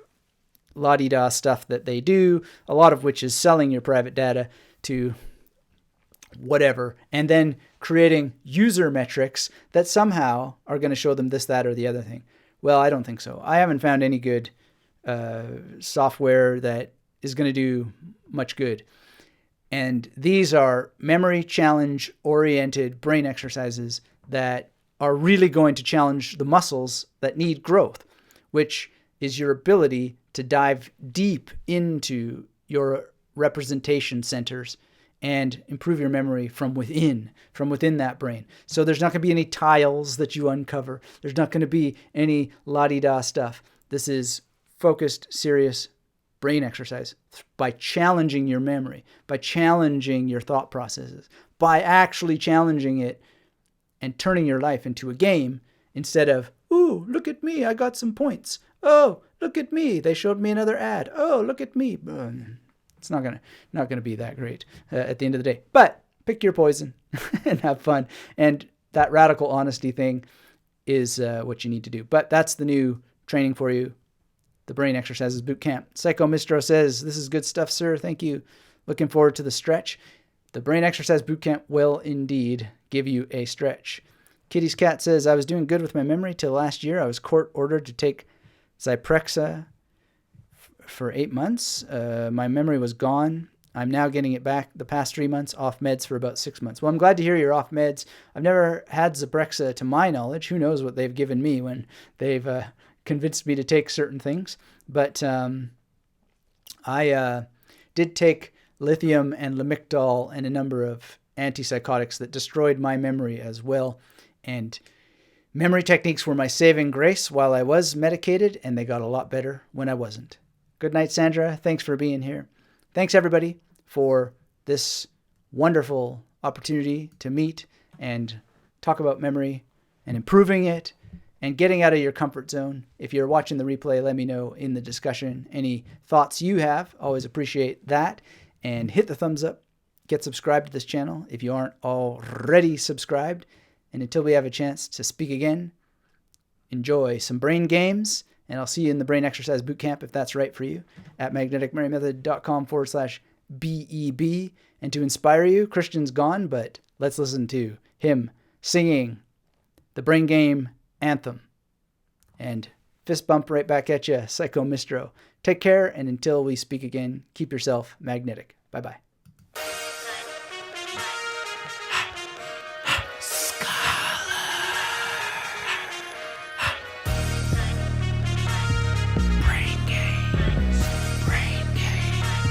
la-di-da stuff that they do, a lot of which is selling your private data to whatever, and then creating user metrics that somehow are going to show them this, that, or the other thing. Well, I don't think so. I haven't found any good software that is going to do much good. And these are memory challenge oriented brain exercises that are really going to challenge the muscles that need growth, which is your ability to dive deep into your representation centers and improve your memory from within that brain. So there's not going to be any tiles that you uncover. There's not going to be any la-di-da stuff. This is focused, serious brain exercise by challenging your memory, by challenging your thought processes, by actually challenging it and turning your life into a game instead of, ooh, look at me, I got some points. Oh, look at me, they showed me another ad. Oh, look at me. It's not gonna be that great at the end of the day. But pick your poison and have fun. And that radical honesty thing is what you need to do. But that's the new training for you. The Brain Exercises Bootcamp. Psycho Mistro says, this is good stuff, sir. Thank you. Looking forward to the stretch. The Brain Exercise Bootcamp will indeed give you a stretch. Kitty's Cat says, I was doing good with my memory till last year. I was court ordered to take Zyprexa for 8 months. My memory was gone I'm now getting it back the past 3 months, off meds for about 6 months. Well, I'm glad to hear you're off meds. I've never had Zyprexa to my knowledge. Who knows what they've given me when they've convinced me to take certain things. But I did take lithium and Lamictal and a number of antipsychotics that destroyed my memory as well. And memory techniques were my saving grace while I was medicated, and they got a lot better when I wasn't. Good night, Sandra. Thanks for being here. Thanks, everybody, for this wonderful opportunity to meet and talk about memory and improving it and getting out of your comfort zone. If you're watching the replay, let me know in the discussion any thoughts you have. Always appreciate that. And hit the thumbs up. Get subscribed to this channel if you aren't already subscribed. And until we have a chance to speak again, enjoy some brain games. And I'll see you in the Brain Exercise Bootcamp if that's right for you at magneticmarymethod.com/BEB. And to inspire you, Christian's gone, but let's listen to him singing the Brain Game Anthem. And fist bump right back at you, Psycho Mistro. Take care, and until we speak again, keep yourself magnetic. Bye-bye.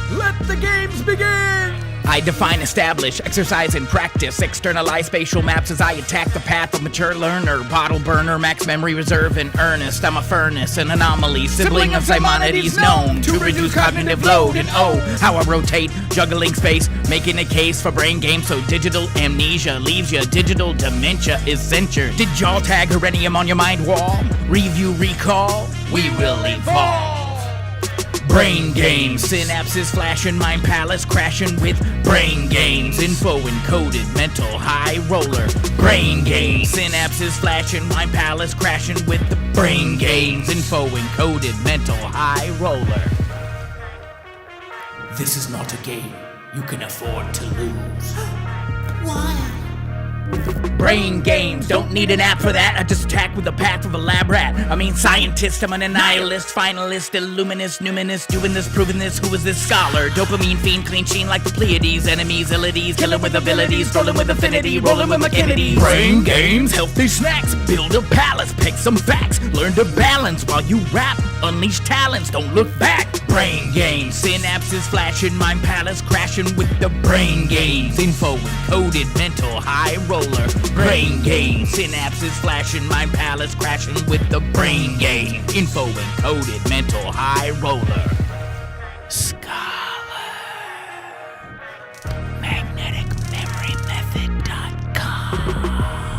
Let the games begin! I define, establish, exercise, and practice. Externalize spatial maps as I attack the path of mature learner. Bottle burner, max memory reserve, and earnest. I'm a furnace, an anomaly, sibling of Simonides known to reduce cognitive load. And oh, how I rotate, juggling space, making a case for brain games so digital amnesia leaves ya. Digital dementia is censured. Did y'all tag Herenium on your mind wall? Review, recall, we will evolve. Brain games, synapses flashing, mind palace crashing with brain games. Info encoded, mental high roller. Brain games, synapses flashing, mind palace crashing with the brain games. Info encoded, mental high roller. This is not a game you can afford to lose. Why? Brain games, don't need an app for that. I just attack with the path of a lab rat. I mean scientist, I'm an annihilist, finalist, illuminist, numinous, doing this, proving this, who is this scholar? Dopamine fiend, clean sheen like the Pleiades, enemies, illities, killing with abilities, strolling with affinity, rolling with McKinney. Brain games, healthy snacks, build a palace, pick some facts, learn to balance while you rap, unleash talents, don't look back. Brain games, synapses flashing, mind palace crashing with the brain games. Info encoded, mental high roller. Brain games, synapses flashing, mind palace crashing with the brain game. Info encoded, mental high roller. Scholar. magneticmarymethod.com